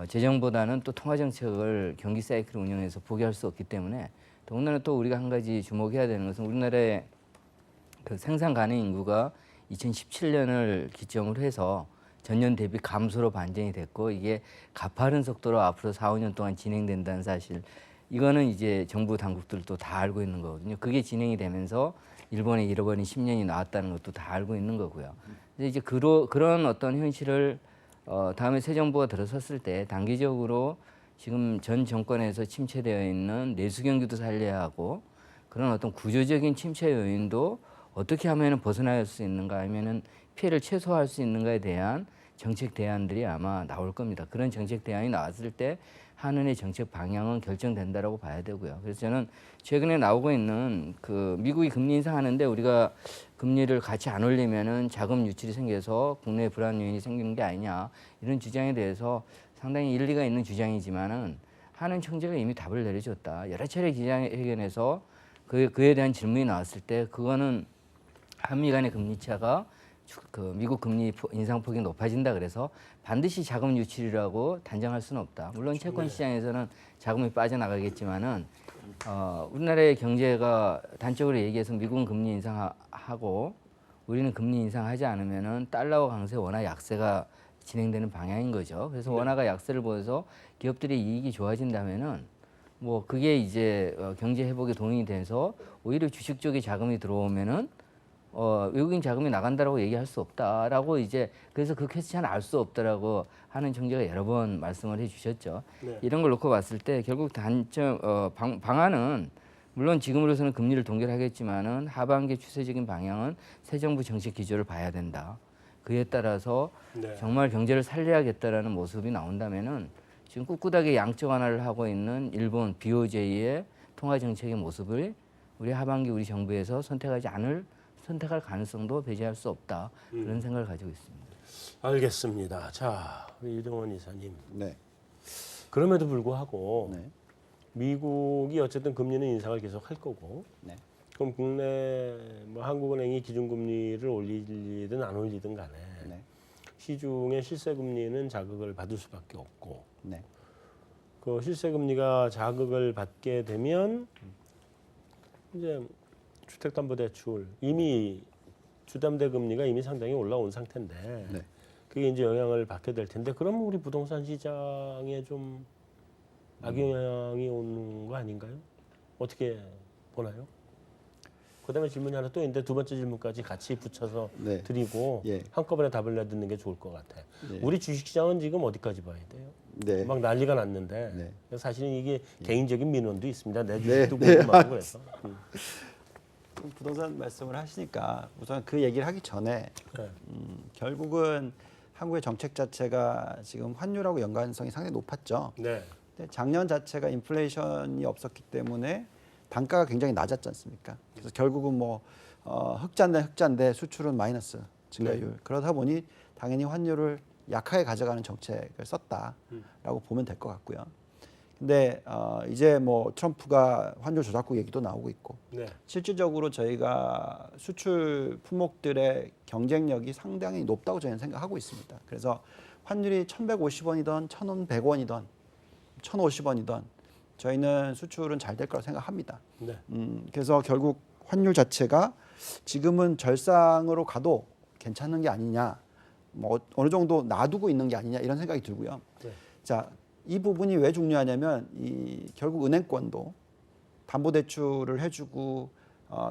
재정보다는 또 통화 정책을 경기 사이클을 운영해서 포기할 수 없기 때문에 더군다나 또 우리가 한 가지 주목해야 되는 것은 우리나라의 그 생산 가능 인구가 2017년을 기점으로 해서 전년 대비 감소로 반전이 됐고 이게 가파른 속도로 앞으로 4, 5년 동안 진행된다는 사실 이거는 이제 정부 당국들도 다 알고 있는 거거든요. 그게 진행이 되면서 일본의 잃어버린 10년이 나왔다는 것도 다 알고 있는 거고요. 근데 이제 그런 어떤 현실을 다음에 새 정부가 들어섰을 때 단기적으로 지금 전 정권에서 침체되어 있는 내수 경기도 살려야 하고 그런 어떤 구조적인 침체 요인도 어떻게 하면 벗어날 수 있는가 하면은 피해를 최소화할 수 있는가에 대한 정책 대안들이 아마 나올 겁니다. 그런 정책 대안이 나왔을 때 한은의 정책 방향은 결정된다라고 봐야 되고요. 그래서 저는 최근에 나오고 있는 그 미국이 금리 인상하는데 우리가 금리를 같이 안 올리면은 자금 유출이 생겨서 국내 불안 요인이 생기는 게 아니냐 이런 주장에 대해서 상당히 일리가 있는 주장이지만은 한은 총재가 이미 답을 내려줬다. 여러 차례 기자회견에서 그에 대한 질문이 나왔을 때 그거는 한미 간의 금리 차가 그 미국 금리 인상폭이 높아진다 그래서 반드시 자금 유출이라고 단정할 수는 없다. 물론 채권 시장에서는 자금이 빠져나가겠지만은 우리나라의 경제가 단적으로 얘기해서 미국은 금리 인상하고 우리는 금리 인상하지 않으면은 달러와 강세 원화 약세가 진행되는 방향인 거죠. 그래서 원화가 약세를 보여서 기업들의 이익이 좋아진다면은 뭐 그게 이제 경제 회복에 도움이 돼서 오히려 주식 쪽에 자금이 들어오면은 외국인 자금이 나간다라고 얘기할 수 없다라고 이제 그래서 그 퀘스천 알 수 없다라고 하는 총재가 여러 번 말씀을 해주셨죠. 네. 이런 걸 놓고 봤을 때 결국 방안은 물론 지금으로서는 금리를 동결하겠지만은 하반기 추세적인 방향은 새 정부 정책 기조를 봐야 된다. 그에 따라서 네. 정말 경제를 살려야겠다라는 모습이 나온다면은 지금 꿋꿋하게 양적 완화를 하고 있는 일본 BOJ의 통화 정책의 모습을 우리 하반기 우리 정부에서 선택할 가능성도 배제할 수 없다. 그런 생각을 가지고 있습니다. 알겠습니다. 자, 우리 이동원 이사님. 네. 그럼에도 불구하고 네. 미국이 어쨌든 금리는 인상을 계속 할 거고 네. 그럼 국내 뭐 한국은행이 기준금리를 올리든 안 올리든 간에 네. 시중의 실세금리는 자극을 받을 수밖에 없고 네. 그 실세금리가 자극을 받게 되면 이제 주택담보대출 이미 주담대 금리가 이미 상당히 올라온 상태인데 네. 그게 이제 영향을 받게 될 텐데 그럼 우리 부동산 시장에 좀 악영향이 오는 거 아닌가요? 어떻게 보나요? 그다음에 질문이 하나 또 있는데 두 번째 질문까지 같이 붙여서 네. 드리고 예. 한꺼번에 답을 내듣는 게 좋을 것 같아요. 예. 우리 주식시장은 지금 어디까지 봐야 돼요? 네. 막 난리가 났는데 네. 사실은 이게 개인적인 민원도 있습니다. 내 네. 주식도 네. 궁금하고 그래서. 부동산 말씀을 하시니까 우선 그 얘기를 하기 전에 네. 결국은 한국의 정책 자체가 지금 환율하고 연관성이 상당히 높았죠. 네. 근데 작년 자체가 인플레이션이 없었기 때문에 단가가 굉장히 낮았지 않습니까? 그래서 결국은 뭐 흑자인데 수출은 마이너스 증가율. 그러다 보니 당연히 환율을 약하게 가져가는 정책을 썼다라고 보면 될 것 같고요. 근데 이제 뭐 트럼프가 환율 조작국 얘기도 나오고 있고 네. 실질적으로 저희가 수출 품목들의 경쟁력이 상당히 높다고 저희는 생각하고 있습니다. 그래서 환율이 1,150원이든 1,100원이든 1,050원이든 저희는 수출은 잘 될 거라고 생각합니다. 네. 그래서 결국 환율 자체가 지금은 절상으로 가도 괜찮은 게 아니냐, 뭐 어느 정도 놔두고 있는 게 아니냐 이런 생각이 들고요. 네. 자, 이 부분이 왜 중요하냐면 결국 은행권도 담보대출을 해주고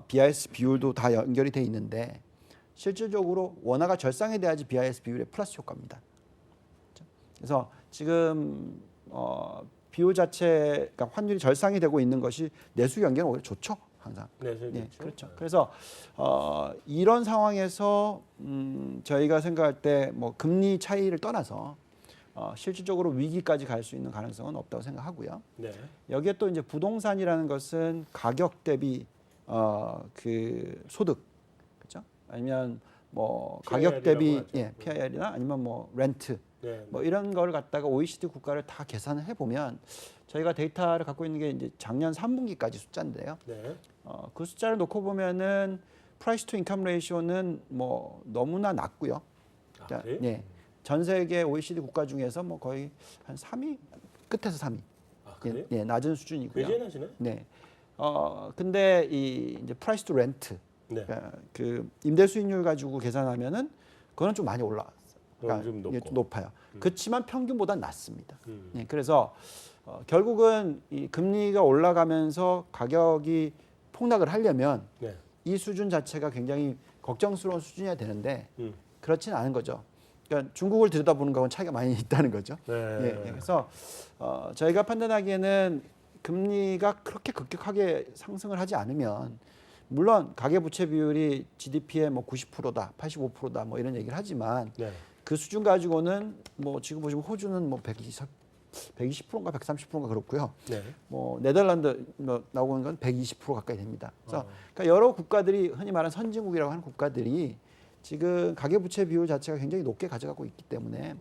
BIS 비율도 다 연결이 돼 있는데 실질적으로 원화가 절상이 돼야지 BIS 비율에 플러스 효과입니다. 그래서 지금 비율 자체, 그러니까 환율이 절상이 되고 있는 것이 내수 경기는 오히려 좋죠, 항상. 네, 예, 그렇죠. 그래서 이런 상황에서 저희가 생각할 때 뭐 금리 차이를 떠나서 실질적으로 위기까지 갈 수 있는 가능성은 없다고 생각하고요. 네. 여기에 또 이제 부동산이라는 것은 가격 대비 그 소득, 그렇죠? 아니면 뭐 가격 대비 PIR이나 아니면 뭐 렌트 네. 뭐 이런 걸 갖다가 OECD 국가를 다 계산을 해보면 저희가 데이터를 갖고 있는 게 이제 작년 3분기까지 숫자인데요. 네. 그 숫자를 놓고 보면은 프라이스 투 인컴 레이쇼는 뭐 너무나 낮고요. 아, 그래요? 예. 전 세계 OECD 국가 중에서 뭐 거의 한 3위 끝에서 3위. 아, 그래요? 예, 낮은 수준이고요. 굉장히 나시네. 네. 근데 이 이제 프라이스 투 렌트 네. 그 임대 수익률 가지고 계산하면은 그거는 좀 많이 올라왔어요. 그러니까 좀 높고. 이게 좀 높아요. 그렇지만 평균보다 낮습니다. 음. 예, 그래서 결국은 이 금리가 올라가면서 가격이 폭락을 하려면 네. 이 수준 자체가 굉장히 걱정스러운 수준이어야 되는데 그렇지는 않은 거죠. 그러니까 중국을 들여다보는 거하고는 차이가 많이 있다는 거죠. 네. 예, 그래서 저희가 판단하기에는 금리가 그렇게 급격하게 상승을 하지 않으면 물론 가계부채 비율이 GDP의 뭐 90%다, 85%다 뭐 이런 얘기를 하지만 네. 그 수준 가지고는 뭐 지금 보시면 호주는 뭐 120%인가 130%인가 그렇고요. 네. 뭐 네덜란드 나오는 건 120% 가까이 됩니다. 그래서 그러니까 여러 국가들이 흔히 말하는 선진국이라고 하는 국가들이 지금 가계부채 비율 자체가 굉장히 높게 가져가고 있기 때문에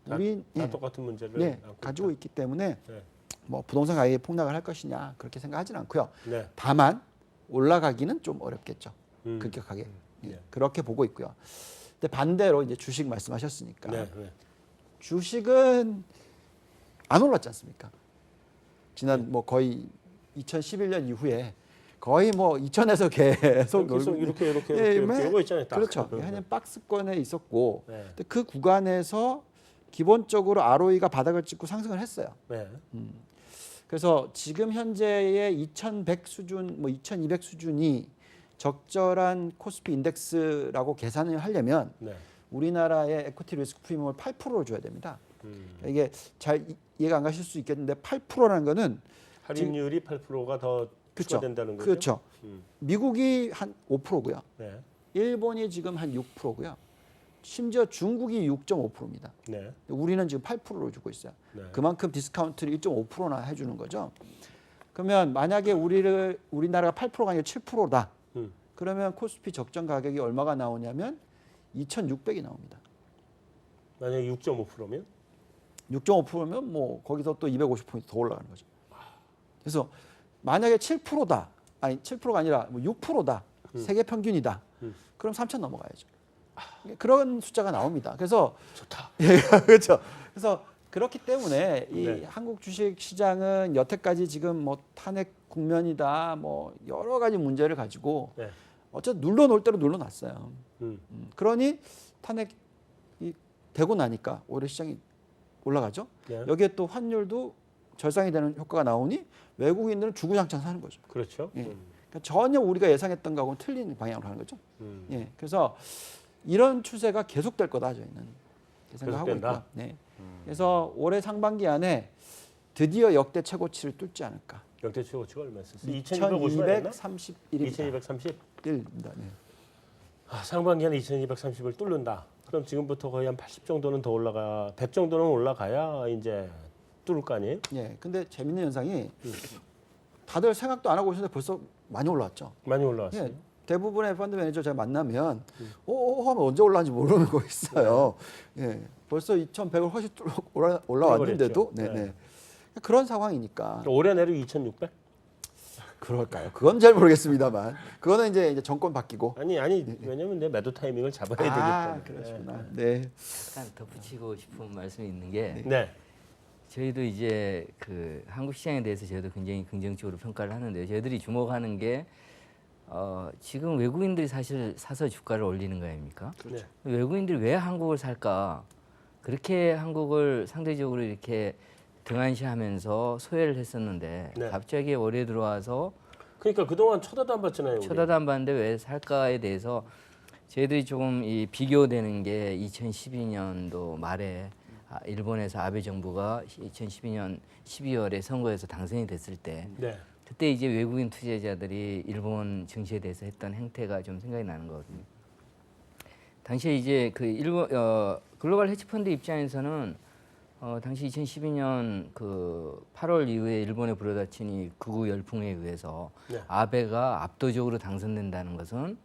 우리 다 똑같은 문제를 네, 안고 가지고 있다. 있기 때문에 네. 뭐 부동산 가격이 폭락을 할 것이냐 그렇게 생각하지는 않고요. 네. 다만 올라가기는 좀 어렵겠죠. 음. 급격하게 네. 그렇게 보고 있고요. 근데 반대로 이제 주식 말씀하셨으니까 네. 네. 주식은 안 올랐지 않습니까? 지난 뭐 거의 2011년 이후에 거의 뭐 2천에서 계속 계속 이렇게 예, 이거 있잖아요. 딱. 그렇죠. 한 박스권에 있었고 네. 근데 그 구간에서 기본적으로 ROE가 바닥을 찍고 상승을 했어요. 네. 그래서 지금 현재의 2,100 수준, 뭐 2,200 수준이 적절한 코스피 인덱스라고 계산을 하려면 네. 우리나라의 에쿼티 리스크 프리미엄을 8%를 줘야 됩니다. 이게 잘 이해가 안 가실 수 있겠는데 8%라는 거는 할인율이 8%가 더 그렇죠. 추가된다는 거죠. 그렇죠. 미국이 한 5%고요. 네. 일본이 지금 한 6%고요. 심지어 중국이 6.5%입니다. 네. 우리는 지금 8%를 주고 있어요. 네. 그만큼 디스카운트를 1.5%나 해주는 거죠. 그러면 만약에 우리나라가 8%가 아니라 7%다. 그러면 코스피 적정 가격이 얼마가 나오냐면 2,600이 나옵니다. 만약에 6.5%면 6.5%면 뭐 거기서 또 250포인트 더 올라가는 거죠. 그래서 만약에 7%다. 아니 7%가 아니라 뭐 6%다. 세계 평균이다. 그럼 3,000 넘어가야죠. 그런 숫자가 나옵니다. 그래서 좋다. 예, 그렇죠. 그래서 그렇기 때문에 이 네. 한국 주식 시장은 여태까지 지금 뭐 탄핵 국면이다, 뭐 여러 가지 문제를 가지고 네. 어쨌든 눌러놓을 대로 눌러놨어요. 음. 그러니 탄핵이 되고 나니까 오히려 시장이 올라가죠. 네. 여기에 또 환율도 절상이 되는 효과가 나오니 외국인들은 주구장창 사는 거죠. 그렇죠. 예. 그러니까 전혀 우리가 예상했던 거하고는 틀린 방향으로 하는 거죠. 예. 그래서 이런 추세가 계속될 거다 저희는 이렇게 생각하고 계속된다? 있고요. 네. 그래서 올해 상반기 안에 드디어 역대 최고치를 뚫지 않을까. 역대 최고치가 얼마였었어요? 2,250을 2231입니다. 2,230. 1입니다. 네. 상반기 안에 2,230을 뚫는다. 그럼 지금부터 거의 한 80 정도는 더 올라가, 100 정도는 올라가야 이제 뚫을 거 아니에요? 예. 근데 재밌는 현상이 다들 생각도 안 하고 있는데 벌써 많이 올라왔죠. 많이 올라왔어요. 예. 대부분의 펀드 매니저 제가 만나면 하면 언제 올라왔는지 모르는 거 있어요. 예. 벌써 2,100을 훨씬 올라왔는데도 네. 네. 그런 상황이니까 올해 내로 2,600? 그럴까요? 그건 잘 모르겠습니다만 그거는 이제 정권 바뀌고 아니 왜냐면 내 매도 타이밍을 잡아야 되기 때문에. 그러시구나. 네. 약간 덧붙이고 싶은 말씀이 있는 게 네. 저희도 이제 그 한국 시장에 대해서 저희도 굉장히 긍정적으로 평가를 하는데요. 저희들이 주목하는 게 지금 외국인들이 사실 사서 주가를 올리는 거 아닙니까? 그렇죠. 외국인들이 왜 한국을 살까? 그렇게 한국을 상대적으로 이렇게 등한시하면서 소외를 했었는데 네. 갑자기 올해 들어와서 그러니까 그동안 쳐다도 안 봤잖아요. 우리. 쳐다도 안 봤는데 왜 살까에 대해서 저희들이 조금 이 비교되는 게 2012년도 말에 일본에서 아베 정부가 2012년 12월에 선거에서 당선이 됐을 때 네. 그때 이제 외국인 투자자들이 일본 증시에 대해서 했던 행태가 좀 생각이 나는 거거든요. 당시에 이제 그 일본 글로벌 헤지펀드 입장에서는 당시 2012년 그 8월 이후에 일본에 불어닥친 이 극우 열풍에 의해서 네. 아베가 압도적으로 당선된다는 것은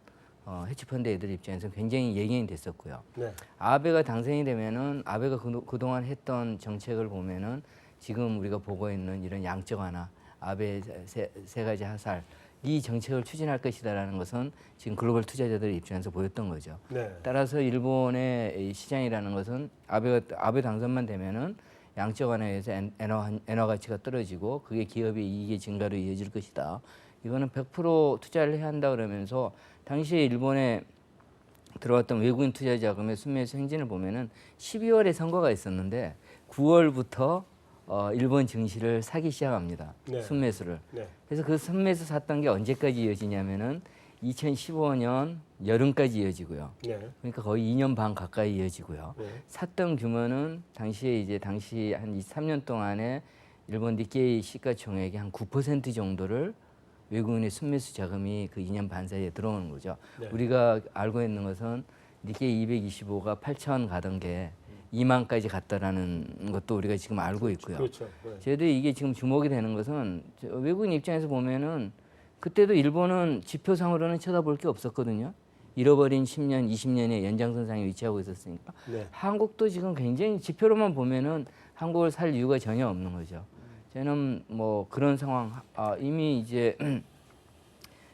헤지펀드 애들 입장에서 굉장히 예견이 됐었고요. 네. 아베가 당선이 되면은 아베가 그동안 했던 정책을 보면은 지금 우리가 보고 있는 이런 양적 완화, 아베의 세 가지 하살 이 정책을 추진할 것이다라는 것은 지금 글로벌 투자자들 입장에서 보였던 거죠. 네. 따라서 일본의 이 시장이라는 것은 아베 당선만 되면은 양적 완화에서 엔화 가치가 떨어지고 그게 기업의 이익의 증가로 이어질 것이다. 이거는 100% 투자를 해야 한다 그러면서 당시에 일본에 들어왔던 외국인 투자 자금의 순매수 행진을 보면은 12월에 선거가 있었는데 9월부터 일본 증시를 사기 시작합니다. 네. 순매수를. 네. 그래서 그 순매수 샀던 게 언제까지 이어지냐면은 2015년 여름까지 이어지고요. 네. 그러니까 거의 2년 반 가까이 이어지고요. 네. 샀던 규모는 당시 한 3년 동안에 일본 니케이 시가총액의 한 9% 정도를 외국인의 순매수 자금이 그 2년 반 사이에 들어오는 거죠. 네. 우리가 알고 있는 것은 니케이 225가 8천 가던 게 2만까지 갔다라는 것도 우리가 지금 알고 있고요. 그렇죠. 네. 저희도 이게 지금 주목이 되는 것은 외국인 입장에서 보면은 그때도 일본은 지표상으로는 쳐다볼 게 없었거든요. 잃어버린 10년, 20년의 연장선상에 위치하고 있었으니까. 네. 한국도 지금 굉장히 지표로만 보면은 한국을 살 이유가 전혀 없는 거죠. 저는 뭐 그런 상황 이미 이제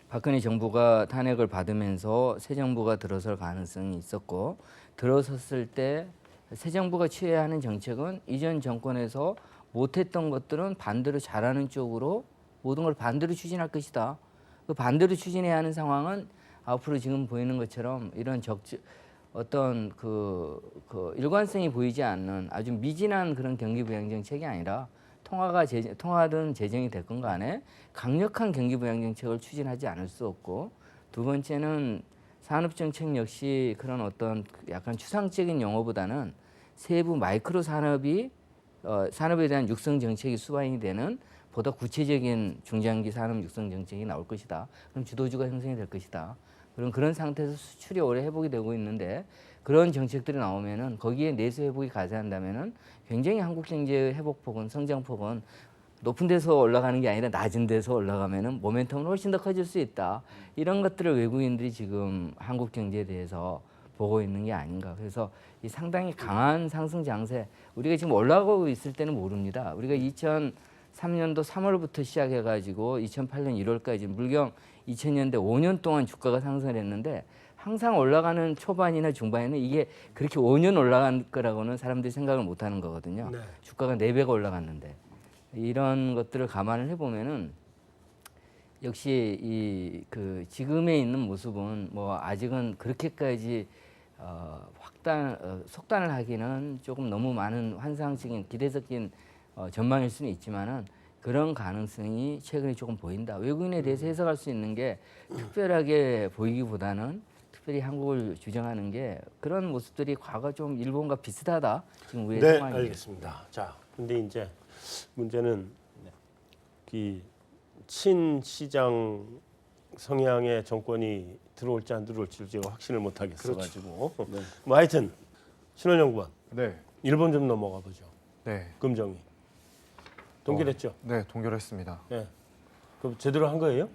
박근혜 정부가 탄핵을 받으면서 새 정부가 들어설 가능성이 있었고 들어섰을 때 새 정부가 취해야 하는 정책은 이전 정권에서 못했던 것들은 반대로 잘하는 쪽으로 모든 걸 반대로 추진할 것이다. 그 반대로 추진해야 하는 상황은 앞으로 지금 보이는 것처럼 이런 어떤 그 일관성이 보이지 않는 아주 미진한 그런 경기 부양 정책이 아니라 통화든 재정이 됐건 간에 강력한 경기 부양 정책을 추진하지 않을 수 없고 두 번째는 산업 정책 역시 그런 어떤 약간 추상적인 용어보다는 세부 마이크로 산업이 산업에 대한 육성 정책이 수반이 되는 보다 구체적인 중장기 산업 육성 정책이 나올 것이다. 그럼 주도주가 형성이 될 것이다. 그런 상태에서 수출이 올해 회복이 되고 있는데 그런 정책들이 나오면은 거기에 내수 회복이 가세한다면은 굉장히 한국 경제의 회복폭은 성장폭은 높은 데서 올라가는 게 아니라 낮은 데서 올라가면은 모멘텀은 훨씬 더 커질 수 있다. 이런 것들을 외국인들이 지금 한국 경제에 대해서 보고 있는 게 아닌가. 그래서 이 상당히 강한 상승 장세. 우리가 지금 올라가고 있을 때는 모릅니다. 우리가 2003년도 3월부터 시작해가지고 2008년 1월까지 물경 2000년대 5년 동안 주가가 상승을 했는데 항상 올라가는 초반이나 중반에는 이게 그렇게 5년 올라간 거라고는 사람들이 생각을 못하는 거거든요. 네. 주가가 4배가 올라갔는데 이런 것들을 감안을 해보면은 역시 이 지금에 있는 모습은 뭐 아직은 그렇게까지 속단을 하기는 조금 너무 많은 환상적인 기대 섞인 전망일 수는 있지만은 그런 가능성이 최근에 조금 보인다. 외국인에 대해서 해석할 수 있는 게 특별하게 보이기보다는 특별히 한국을 주장하는 게 그런 모습들이 과거 좀 일본과 비슷하다. 지금 우리의 네, 상황이에요. 알겠습니다. 자, 근데 이제 문제는 이 친시장 성향의 정권이 들어올지 안 들어올지 제가 확신을 못 하겠어가지고 뭐 하여튼 신원연구원 네, 일본 좀 넘어가 보죠. 네, 금정이 동결했죠. 네, 동결했습니다. 네. 그럼 제대로 한 거예요?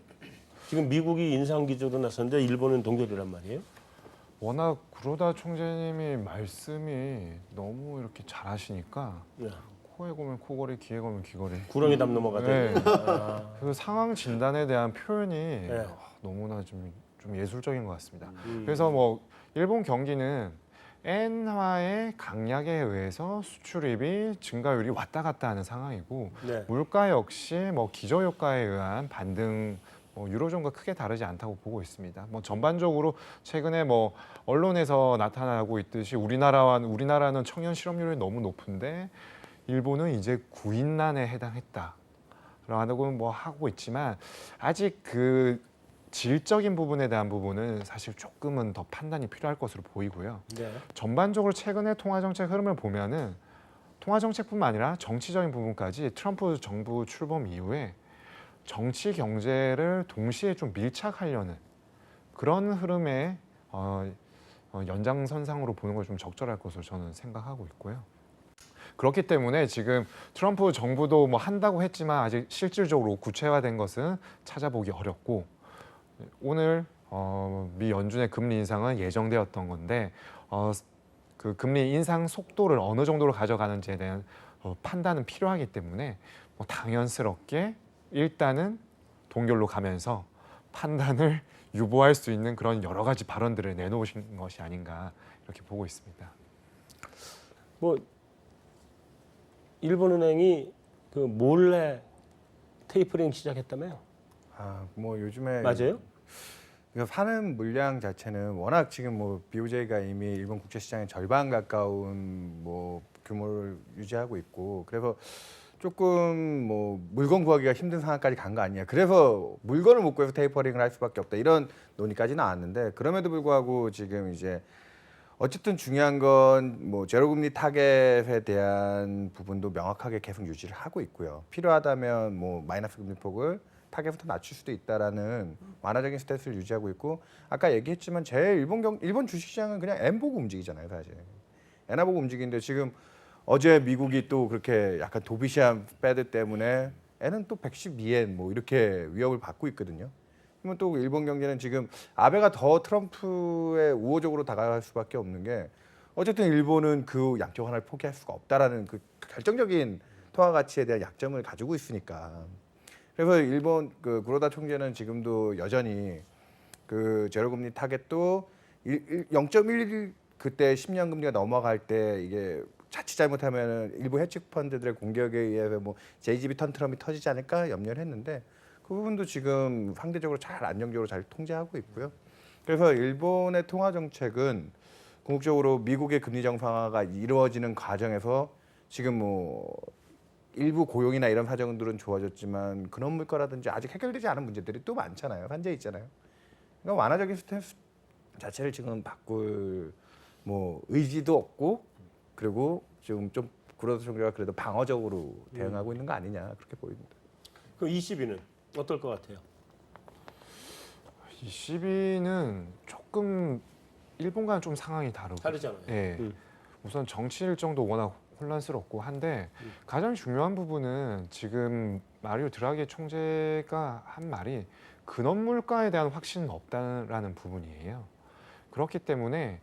지금 미국이 인상 기조로 나섰는데 일본은 동결이란 말이에요? 워낙 구로다 총재님이 말씀이 너무 이렇게 잘하시니까 네. 코에 고면 코걸이, 귀에 고면 귀걸이. 구렁이 담 넘어가다. 네. 아, 그 상황 진단에 대한 표현이 네. 너무나 좀 예술적인 것 같습니다. 그래서 뭐 일본 경기는 엔화의 강약에 의해서 수출입이 증가율이 왔다 갔다 하는 상황이고 네. 물가 역시 뭐 기저효과에 의한 반등 유로존과 크게 다르지 않다고 보고 있습니다. 뭐 전반적으로 최근에 뭐 언론에서 나타나고 있듯이 우리나라는 청년 실업률이 너무 높은데 일본은 이제 구인난에 해당했다. 라고 뭐 하고 있지만 아직 그 질적인 부분에 대한 부분은 사실 조금은 더 판단이 필요할 것으로 보이고요. 네. 전반적으로 최근의 통화 정책 흐름을 보면은 통화 정책뿐만 아니라 정치적인 부분까지 트럼프 정부 출범 이후에 정치 경제를 동시에 좀 밀착하려는 그런 흐름의 연장선상으로 보는 걸 좀 적절할 것으로 저는 생각하고 있고요. 그렇기 때문에 지금 트럼프 정부도 뭐 한다고 했지만 아직 실질적으로 구체화된 것은 찾아보기 어렵고 오늘 미 연준의 금리 인상은 예정되었던 건데 그 금리 인상 속도를 어느 정도로 가져가는지에 대한 판단은 필요하기 때문에 뭐 당연스럽게 일단은 동결로 가면서 판단을 유보할 수 있는 그런 여러 가지 발언들을 내놓으신 것이 아닌가 이렇게 보고 있습니다. 뭐 일본은행이 그 몰래 테이퍼링 시작했다며요? 뭐 요즘에 맞아요? 그러니까 파는 물량 자체는 워낙 지금 뭐 BOJ가 이미 일본 국제 시장의 절반 가까운 뭐 규모를 유지하고 있고 그래서 조금 뭐 물건 구하기가 힘든 상황까지 간 거 아니냐. 그래서 물건을 못 구해서 테이퍼링을 할 수밖에 없다. 이런 논의까지 나왔는데 그럼에도 불구하고 지금 이제 어쨌든 중요한 건 뭐 제로금리 타겟에 대한 부분도 명확하게 계속 유지를 하고 있고요. 필요하다면 뭐 마이너스 금리 폭을 타겟부터 낮출 수도 있다라는 완화적인 스탠스를 유지하고 있고 아까 얘기했지만 제일 일본 주식시장은 그냥 엔 보고 움직이잖아요, 사실. 엔화 보고 움직이는데 지금 어제 미국이 또 그렇게 약간 도비시한 패드 때문에 엔은 또 112엔 뭐 이렇게 위협을 받고 있거든요. 그러면 또 일본 경제는 지금 아베가 더 트럼프에 우호적으로 다가갈 수밖에 없는 게 어쨌든 일본은 그 양적 완화를 포기할 수가 없다라는 그 결정적인 통화 가치에 대한 약점을 가지고 있으니까. 그래서 일본 그 구로다 총재는 지금도 여전히 그 제로금리 타겟도 0.1 그때 10년 금리가 넘어갈 때 이게 자칫 잘못하면 일부 해치 펀드들의 공격에 의해서 뭐 JGB 턴트럼이 터지지 않을까 염려를 했는데 그 부분도 지금 상대적으로 잘 안정적으로 잘 통제하고 있고요. 그래서 일본의 통화 정책은 궁극적으로 미국의 금리 정상화가 이루어지는 과정에서 지금 뭐 일부 고용이나 이런 사정들은 좋아졌지만 근원 물가라든지 아직 해결되지 않은 문제들이 또 많잖아요. 현재 있잖아요. 그러니까 완화적인 스탠스 자체를 지금 바꿀 뭐 의지도 없고 그리고 지금 좀 구로다 총재가 그래도 방어적으로 대응하고 있는 거 아니냐 그렇게 보입니다. 그 20위는 어떨 것 같아요? 이 시비는 조금 일본과는 좀 상황이 다르고 다르잖아요. 예. 우선 정치 일정도 워낙 혼란스럽고 한데 가장 중요한 부분은 지금 마리오 드라기 총재가 한 말이 근원 물가에 대한 확신은 없다라는 부분이에요. 그렇기 때문에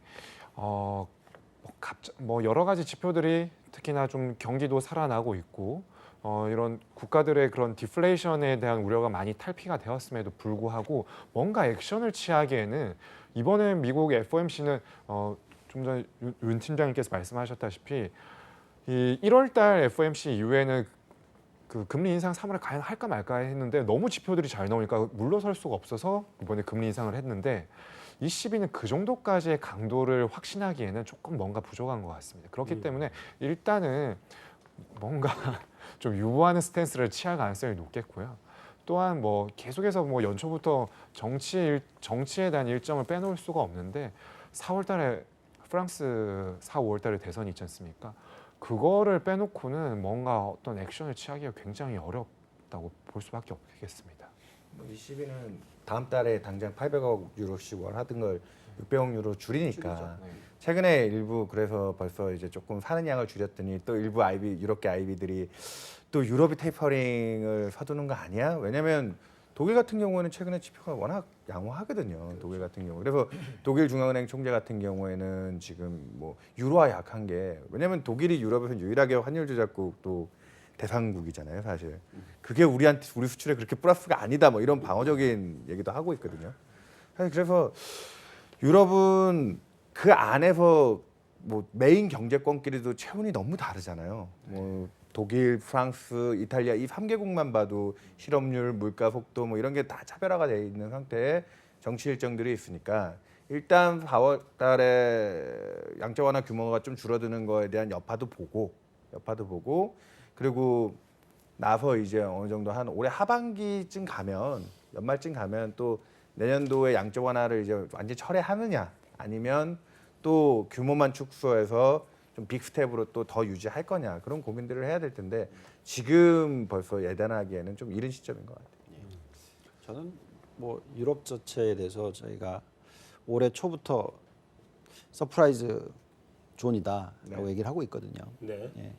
뭐 여러 가지 지표들이 특히나 좀 경기도 살아나고 있고 이런 국가들의 그런 디플레이션에 대한 우려가 많이 탈피가 되었음에도 불구하고 뭔가 액션을 취하기에는 이번에 미국 FOMC는 좀 전에 윤 팀장님께서 말씀하셨다시피 이 1월달 FOMC 이후에는 그 금리 인상 3월에 과연 할까 말까 했는데 너무 지표들이 잘 나오니까 물러설 수가 없어서 이번에 금리 인상을 했는데 이 시비는 그 정도까지의 강도를 확신하기에는 조금 뭔가 부족한 것 같습니다. 그렇기 때문에 일단은 뭔가 좀 유보하는 스탠스를 취할 가능성이 높겠고요. 또한 뭐 계속해서 뭐 연초부터 정치에 대한 일정을 빼놓을 수가 없는데 4월달에 프랑스 4, 5월달에 대선이 있지 않습니까? 그거를 빼놓고는 뭔가 어떤 액션을 취하기가 굉장히 어렵다고 볼 수밖에 없겠습니다. 이 시비는 다음 달에 당장 800억 유로씩 원하던 걸 600억 유로 줄이니까 최근에 일부 그래서 벌써 이제 조금 사는 양을 줄였더니 또 일부 유럽계 아이비들이 또 유럽이 테이퍼링을 서두는 거 아니야? 왜냐면 독일 같은 경우에는 최근에 지표가 워낙 양호하거든요. 독일 같은 경우. 그래서 독일 중앙은행 총재 같은 경우에는 지금 뭐 유로화 약한 게 왜냐면 독일이 유럽에서 유일하게 환율 조작국 또 대상국이잖아요, 사실. 그게 우리 수출에 그렇게 플러스가 아니다, 뭐 이런 방어적인 얘기도 하고 있거든요. 사실 그래서 유럽은 그 안에서 뭐 메인 경제권끼리도 체온이 너무 다르잖아요. 뭐 독일, 프랑스, 이탈리아 이 3개국만 봐도 실업률, 물가 속도 뭐 이런 게 다 차별화가 돼 있는 상태에 정치 일정들이 있으니까 일단 4월 달에 양적 완화 규모가 좀 줄어드는 거에 대한 여파도 보고 그리고 나서 이제 어느 정도 한 올해 하반기쯤 가면 연말쯤 가면 또 내년도에 양적 완화를 이제 완전히 철회하느냐 아니면 또 규모만 축소해서 좀 빅스텝으로 또 더 유지할 거냐 그런 고민들을 해야 될 텐데 지금 벌써 예단하기에는 좀 이른 시점인 것 같아요. 저는 뭐 유럽 자체에 대해서 저희가 올해 초부터 서프라이즈 존이다라고 얘기를 하고 있거든요. 네. 예.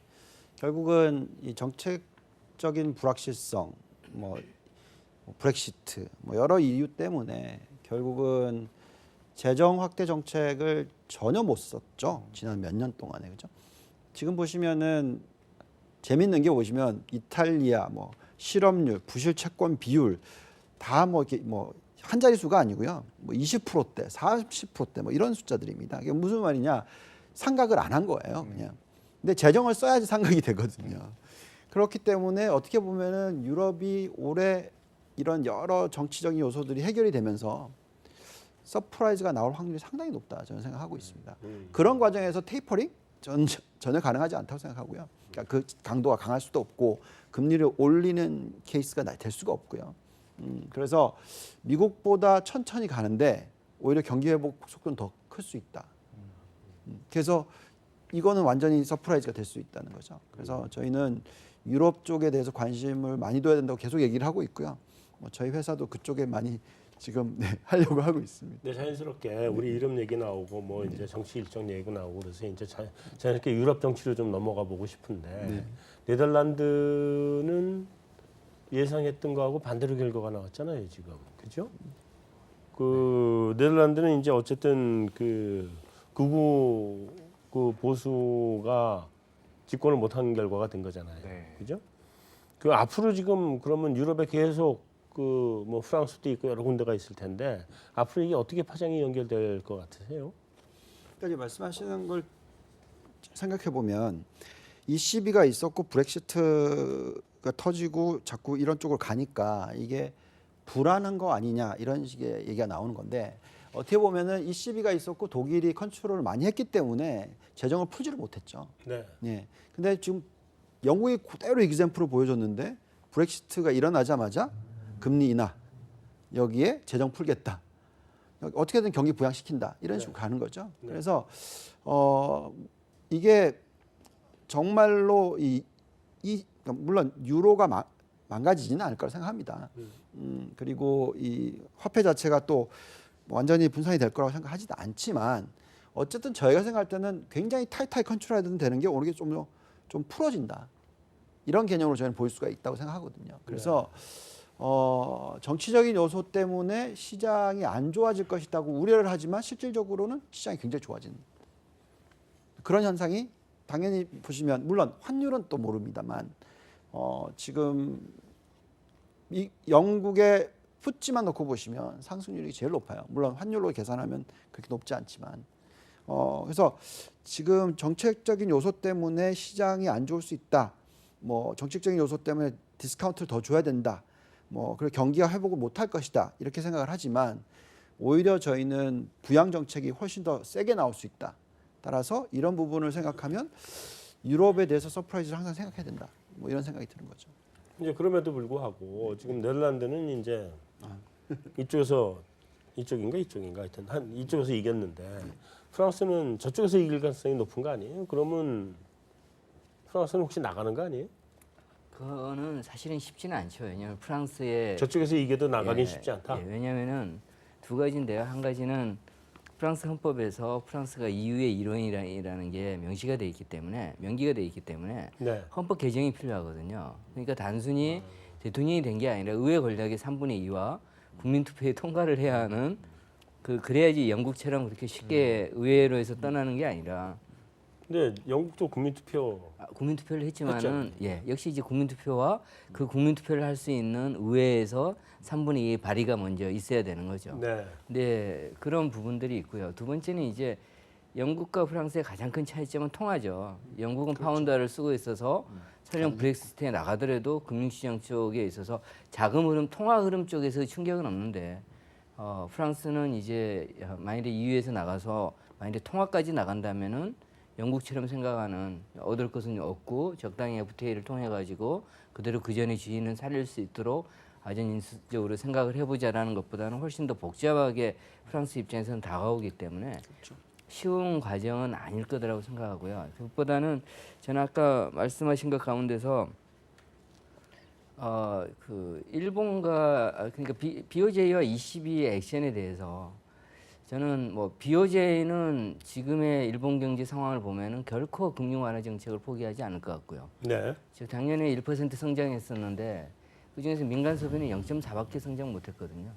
결국은 이 정책적인 불확실성, 뭐 브렉시트, 뭐 여러 이유 때문에 결국은 재정 확대 정책을 전혀 못 썼죠. 지난 몇 년 동안에 그죠. 지금 보시면은 재밌는 게 보시면 이탈리아 뭐 실업률, 부실 채권 비율 다 뭐 이렇게 뭐 한 자릿수가 아니고요. 뭐 20%대, 40%대 뭐 이런 숫자들입니다. 이게 무슨 말이냐? 상각을 안 한 거예요, 그냥. 근데 재정을 써야지 상각이 되거든요. 그렇기 때문에 어떻게 보면은 유럽이 올해 이런 여러 정치적인 요소들이 해결이 되면서 서프라이즈가 나올 확률이 상당히 높다 저는 생각하고 있습니다. 그런 과정에서 테이퍼링 저는 전혀 가능하지 않다고 생각하고요. 그러니까 그 강도가 강할 수도 없고 금리를 올리는 케이스가 될 수가 없고요. 그래서 미국보다 천천히 가는데 오히려 경기 회복 속도는 더 클 수 있다. 그래서 이거는 완전히 서프라이즈가 될 수 있다는 거죠. 그래서 저희는 유럽 쪽에 대해서 관심을 많이 둬야 된다고 계속 얘기를 하고 있고요. 뭐 저희 회사도 그쪽에 많이 지금 하려고 하고 있습니다. 네, 자연스럽게 우리 이름 얘기 나오고 뭐 이제 정치 일정 얘기 나오고 그래서 이제 자연스럽게 유럽 정치로 좀 넘어가 보고 싶은데 네덜란드는 예상했던 거하고 반대로 결과가 나왔잖아요, 지금. 그죠? 그 네덜란드는 이제 어쨌든 그 극우 그 보수가 집권을 못한 결과가 된 거잖아요. 네. 그죠? 그 앞으로 지금 그러면 유럽에 계속 그 뭐 프랑스도 있고 여러 군데가 있을 텐데 앞으로 이게 어떻게 파장이 연결될 것 같으세요? 그러니까 말씀하시는 걸 생각해 보면 이 시비가 있었고 브렉시트가 터지고 자꾸 이런 쪽으로 가니까 이게 불안한 거 아니냐 이런 식의 얘기가 나오는 건데 어떻게 보면은 이 시비가 있었고 독일이 컨트롤을 많이 했기 때문에 재정을 풀지를 못했죠. 네. 예. 근데 지금 영국이 그대로 example을 보여줬는데 브렉시트가 일어나자마자 금리 인하 여기에 재정 풀겠다. 어떻게든 경기 부양시킨다. 이런 식으로 가는 거죠. 네. 그래서 이게 정말로 물론 유로가 망가지지는 않을 거라 생각합니다. 그리고 이 화폐 자체가 또 완전히 분산이 될 거라고 생각하지도 않지만 어쨌든 저희가 생각할 때는 굉장히 타이트하게 컨트롤해도 되는 게 오히려 좀 풀어진다. 이런 개념으로 저희는 볼 수가 있다고 생각하거든요. 그래서 정치적인 요소 때문에 시장이 안 좋아질 것이라고 우려를 하지만 실질적으로는 시장이 굉장히 좋아지는 그런 현상이 당연히 보시면 물론 환율은 또 모릅니다만 지금 이 영국의 푸찌만 놓고 보시면 상승률이 제일 높아요. 물론 환율로 계산하면 그렇게 높지 않지만 그래서 지금 정책적인 요소 때문에 시장이 안 좋을 수 있다. 뭐 정책적인 요소 때문에 디스카운트를 더 줘야 된다. 뭐 그리고 경기가 회복을 못할 것이다. 이렇게 생각을 하지만 오히려 저희는 부양 정책이 훨씬 더 세게 나올 수 있다. 따라서 이런 부분을 생각하면 유럽에 대해서 서프라이즈를 항상 생각해야 된다. 뭐 이런 생각이 드는 거죠. 이제 그럼에도 불구하고 지금 네덜란드는 이제 이쪽인가 하여튼 한 이쪽에서 이겼는데 프랑스는 저쪽에서 이길 가능성이 높은 거 아니에요? 그러면 프랑스는 혹시 나가는 거 아니에요? 그거는 사실은 쉽지는 않죠. 왜냐하면 프랑스의 저쪽에서 이겨도 나가긴 쉽지 않다. 예, 왜냐하면은 두 가지인데요. 한 가지는 프랑스 헌법에서 프랑스가 EU의 일원이라는 게 명시가 돼 있기 때문에 명기가 돼 있기 때문에 네. 헌법 개정이 필요하거든요. 그러니까 단순히 대통령이 된 게 아니라 의회 권력의 3분의 2와 국민 투표에 통과를 해야 하는 그래야지 영국처럼 그렇게 쉽게 의회로 해서 떠나는 게 아니라. 근데 영국도 국민투표 국민투표를 했지만은 역시 이제 국민투표와 그 국민투표를 할 수 있는 의회에서 3분의 2의 발의가 먼저 있어야 되는 거죠. 네. 네, 그런 부분들이 있고요. 두 번째는 이제 영국과 프랑스의 가장 큰 차이점은 통화죠. 영국은 파운드화를 쓰고 있어서 설령 브렉시트에 나가더라도 금융시장 쪽에 있어서 자금 흐름, 통화 흐름 쪽에서 충격은 없는데 프랑스는 이제 만일에 EU에서 나가서 만일에 통화까지 나간다면은 영국처럼 생각하는 얻을 것은 얻고 적당히 FTA를 통해 가지고 그대로 그 전에 지인은 살릴 수 있도록 아전인수적으로 생각을 해보자라는 것보다는 훨씬 더 복잡하게 프랑스 입장에서는 다가오기 때문에 쉬운 과정은 아닐 거라고 생각하고요. 그것보다는 저는 아까 말씀하신 것 가운데서 그 일본과 그러니까 BOJ와 ECB의 액션에 대해서 저는 뭐 BOJ는 지금의 일본 경제 상황을 보면은 결코 금융 완화 정책을 포기하지 않을 것 같고요. 네. 즉 작년에 1% 성장했었는데 그중에서 민간 소비는 0.4밖에 성장 못했거든요.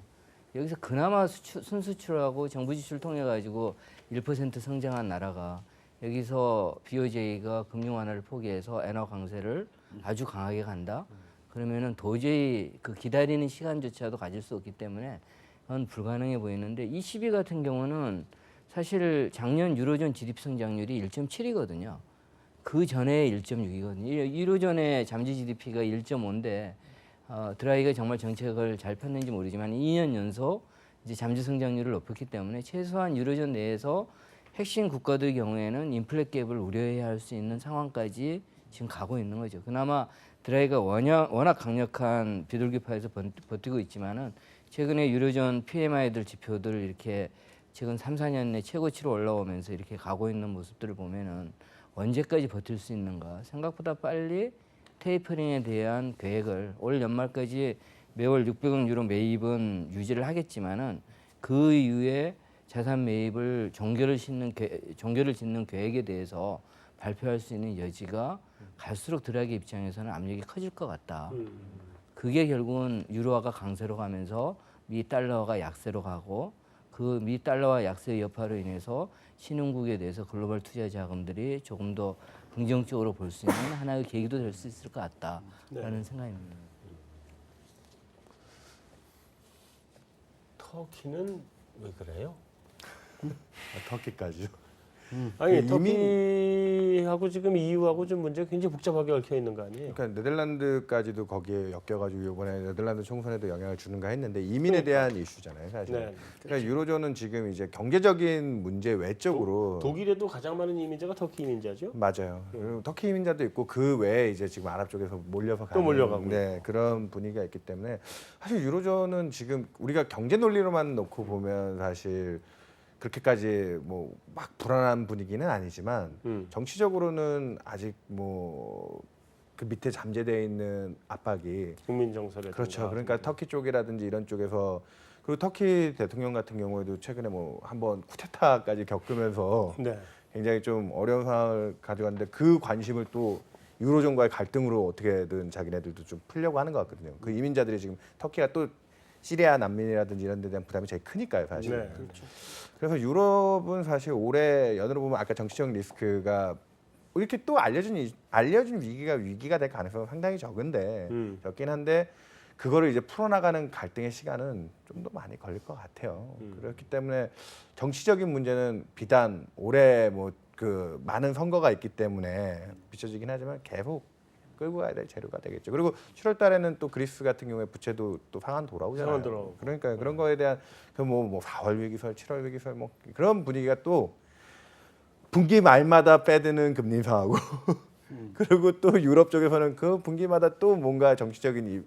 여기서 그나마 순수출하고 정부 지출 통해 가지고 1% 성장한 나라가 여기서 BOJ가 금융 완화를 포기해서 엔화 강세를 아주 강하게 간다. 그러면은 도저히 그 기다리는 시간조차도 가질 수 없기 때문에 그건 불가능해 보이는데 ECB 같은 경우는 사실 작년 유로존 GDP 성장률이 1.7이거든요. 그 전에 1.6이거든요. 유로존의 잠재 GDP가 1.5인데 드라이가 정말 정책을 잘 폈는지 모르지만 2년 연속 이제 잠재 성장률을 높였기 때문에 최소한 유로존 내에서 핵심 국가들 경우에는 인플레 갭을 우려해야 할 수 있는 상황까지 지금 가고 있는 거죠. 그나마 드라이가 워낙 강력한 비둘기파에서 버티고 있지만은 최근에 유로존 PMI들 지표들 이렇게 최근 3, 4년 내 최고치로 올라오면서 이렇게 가고 있는 모습들을 보면은 언제까지 버틸 수 있는가? 생각보다 빨리 테이퍼링에 대한 계획을 올 연말까지 매월 600억 유로 매입은 유지를 하겠지만은 그 이후에 자산 매입을 종결을 짓는 계획에 대해서 발표할 수 있는 여지가 갈수록 드라기 입장에서는 압력이 커질 것 같다. 그게 결국은 유로화가 강세로 가면서 미 달러가 약세로 가고 그 미 달러와 약세의 여파로 인해서 신흥국에 대해서 글로벌 투자 자금들이 조금 더 긍정적으로 볼 수 있는 하나의 계기도 될 수 있을 것 같다라는 생각입니다. 터키는 왜 그래요? 터키까지요. 아니 이미- 터키하고 지금 EU하고 좀 문제가 굉장히 복잡하게 얽혀 있는 거 아니에요? 그러니까 네덜란드까지도 거기에 엮여가지고 이번에 네덜란드 총선에도 영향을 주는가 했는데 이민에 대한 이슈잖아요, 사실. 네. 그러니까 유로존은 지금 이제 경제적인 문제 외적으로 독일에도 가장 많은 이민자가 터키 이민자죠? 맞아요. 그리고 터키 이민자도 있고 그 외에 이제 지금 아랍 쪽에서 몰려서 가는 몰려가고 네, 그런 분위기가 있기 때문에 사실 유로존은 지금 우리가 경제 논리로만 놓고 보면 사실 그렇게까지 뭐 막 불안한 분위기는 아니지만 정치적으로는 아직 뭐 그 밑에 잠재되어 있는 압박이 국민 정서를 그렇죠. 그러니까 터키 쪽이라든지 이런 쪽에서 그리고 터키 대통령 같은 경우에도 최근에 뭐 한번 쿠데타까지 겪으면서 네. 굉장히 좀 어려운 상황을 가져갔는데 그 관심을 또 유로존과의 갈등으로 어떻게든 자기네들도 좀 풀려고 하는 것 같거든요. 그 이민자들이 지금 터키가 또 시리아 난민이라든지 이런 데 대한 부담이 제일 크니까요, 사실. 네. 그래서 유럽은 사실 올해 연으로 보면 아까 정치적 리스크가 이렇게 또 알려진 위기가 될 가능성은 상당히 적긴 한데 그거를 이제 풀어나가는 갈등의 시간은 좀 더 많이 걸릴 것 같아요. 그렇기 때문에 정치적인 문제는 비단 올해 뭐 그 많은 선거가 있기 때문에 비춰지긴 하지만 계속 끌고 가야 될 재료가 되겠죠. 그리고 7월 달에는 또 그리스 같은 경우에 부채도 또 상한 돌아오잖아요. 상한 돌아오고. 그러니까 그런 거에 대한 그 뭐 4월 위기설, 7월 위기설 뭐 그런 분위기가 또 분기 말마다 빼드는 금리 인상하고 그리고 또 유럽 쪽에서는 그 분기마다 또 뭔가 정치적인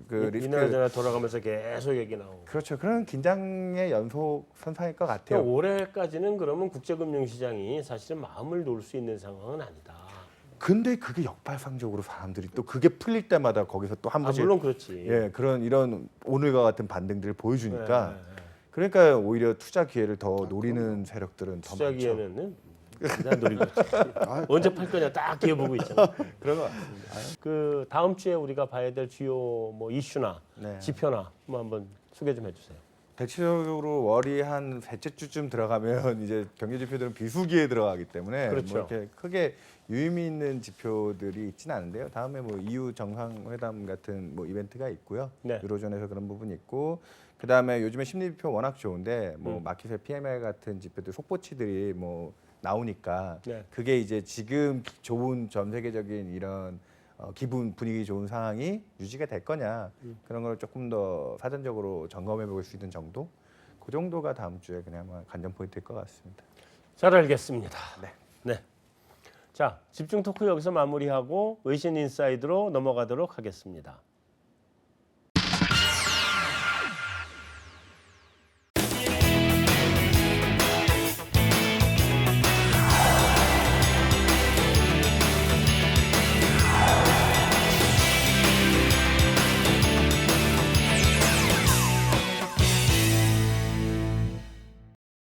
그 리스크 이나저나 돌아가면서 계속 얘기 나오고. 그렇죠. 그런 긴장의 연속 선상일 것 같아요. 그러니까 올해까지는 그러면 국제금융시장이 사실은 마음을 놓을 수 있는 상황은 아니다. 근데 그게 역발상적으로 사람들이 또 그게 풀릴 때마다 거기서 또 한 번씩 물론 그렇지. 예 그런 이런 오늘과 같은 반등들을 보여주니까 네, 네, 네. 그러니까 오히려 투자 기회를 더 노리는 세력들은 더 많죠. 투자기에는 난 노리고 있지. 언제 팔 거냐 딱 기회 보고 있잖아. 그런 것 같습니다. 그 다음 주에 우리가 봐야 될 주요 뭐 이슈나 네. 지표나 뭐 한번 소개 좀 해주세요. 대체적으로 월이 한 셋째 주쯤 들어가면 이제 경제 지표들은 비수기에 들어가기 때문에 그렇죠. 뭐 이렇게 크게 유의미 있는 지표들이 있지는 않은데요. 다음에 뭐 EU 정상회담 같은 뭐 이벤트가 있고요. 네. 유로존에서 그런 부분이 있고 그 다음에 요즘에 심리 지표 워낙 좋은데 뭐 마켓의 PMI 같은 지표들 속보치들이 뭐 나오니까 네. 그게 이제 지금 좋은 전 세계적인 이런 기분 분위기 좋은 상황이 유지가 될 거냐 그런 걸 조금 더 사전적으로 점검해 볼 수 있는 정도 그 정도가 다음 주에 그냥 관전 포인트일 것 같습니다. 잘 알겠습니다. 네. 네. 자, 집중 토크 여기서 마무리하고 외신 인사이드로 넘어가도록 하겠습니다.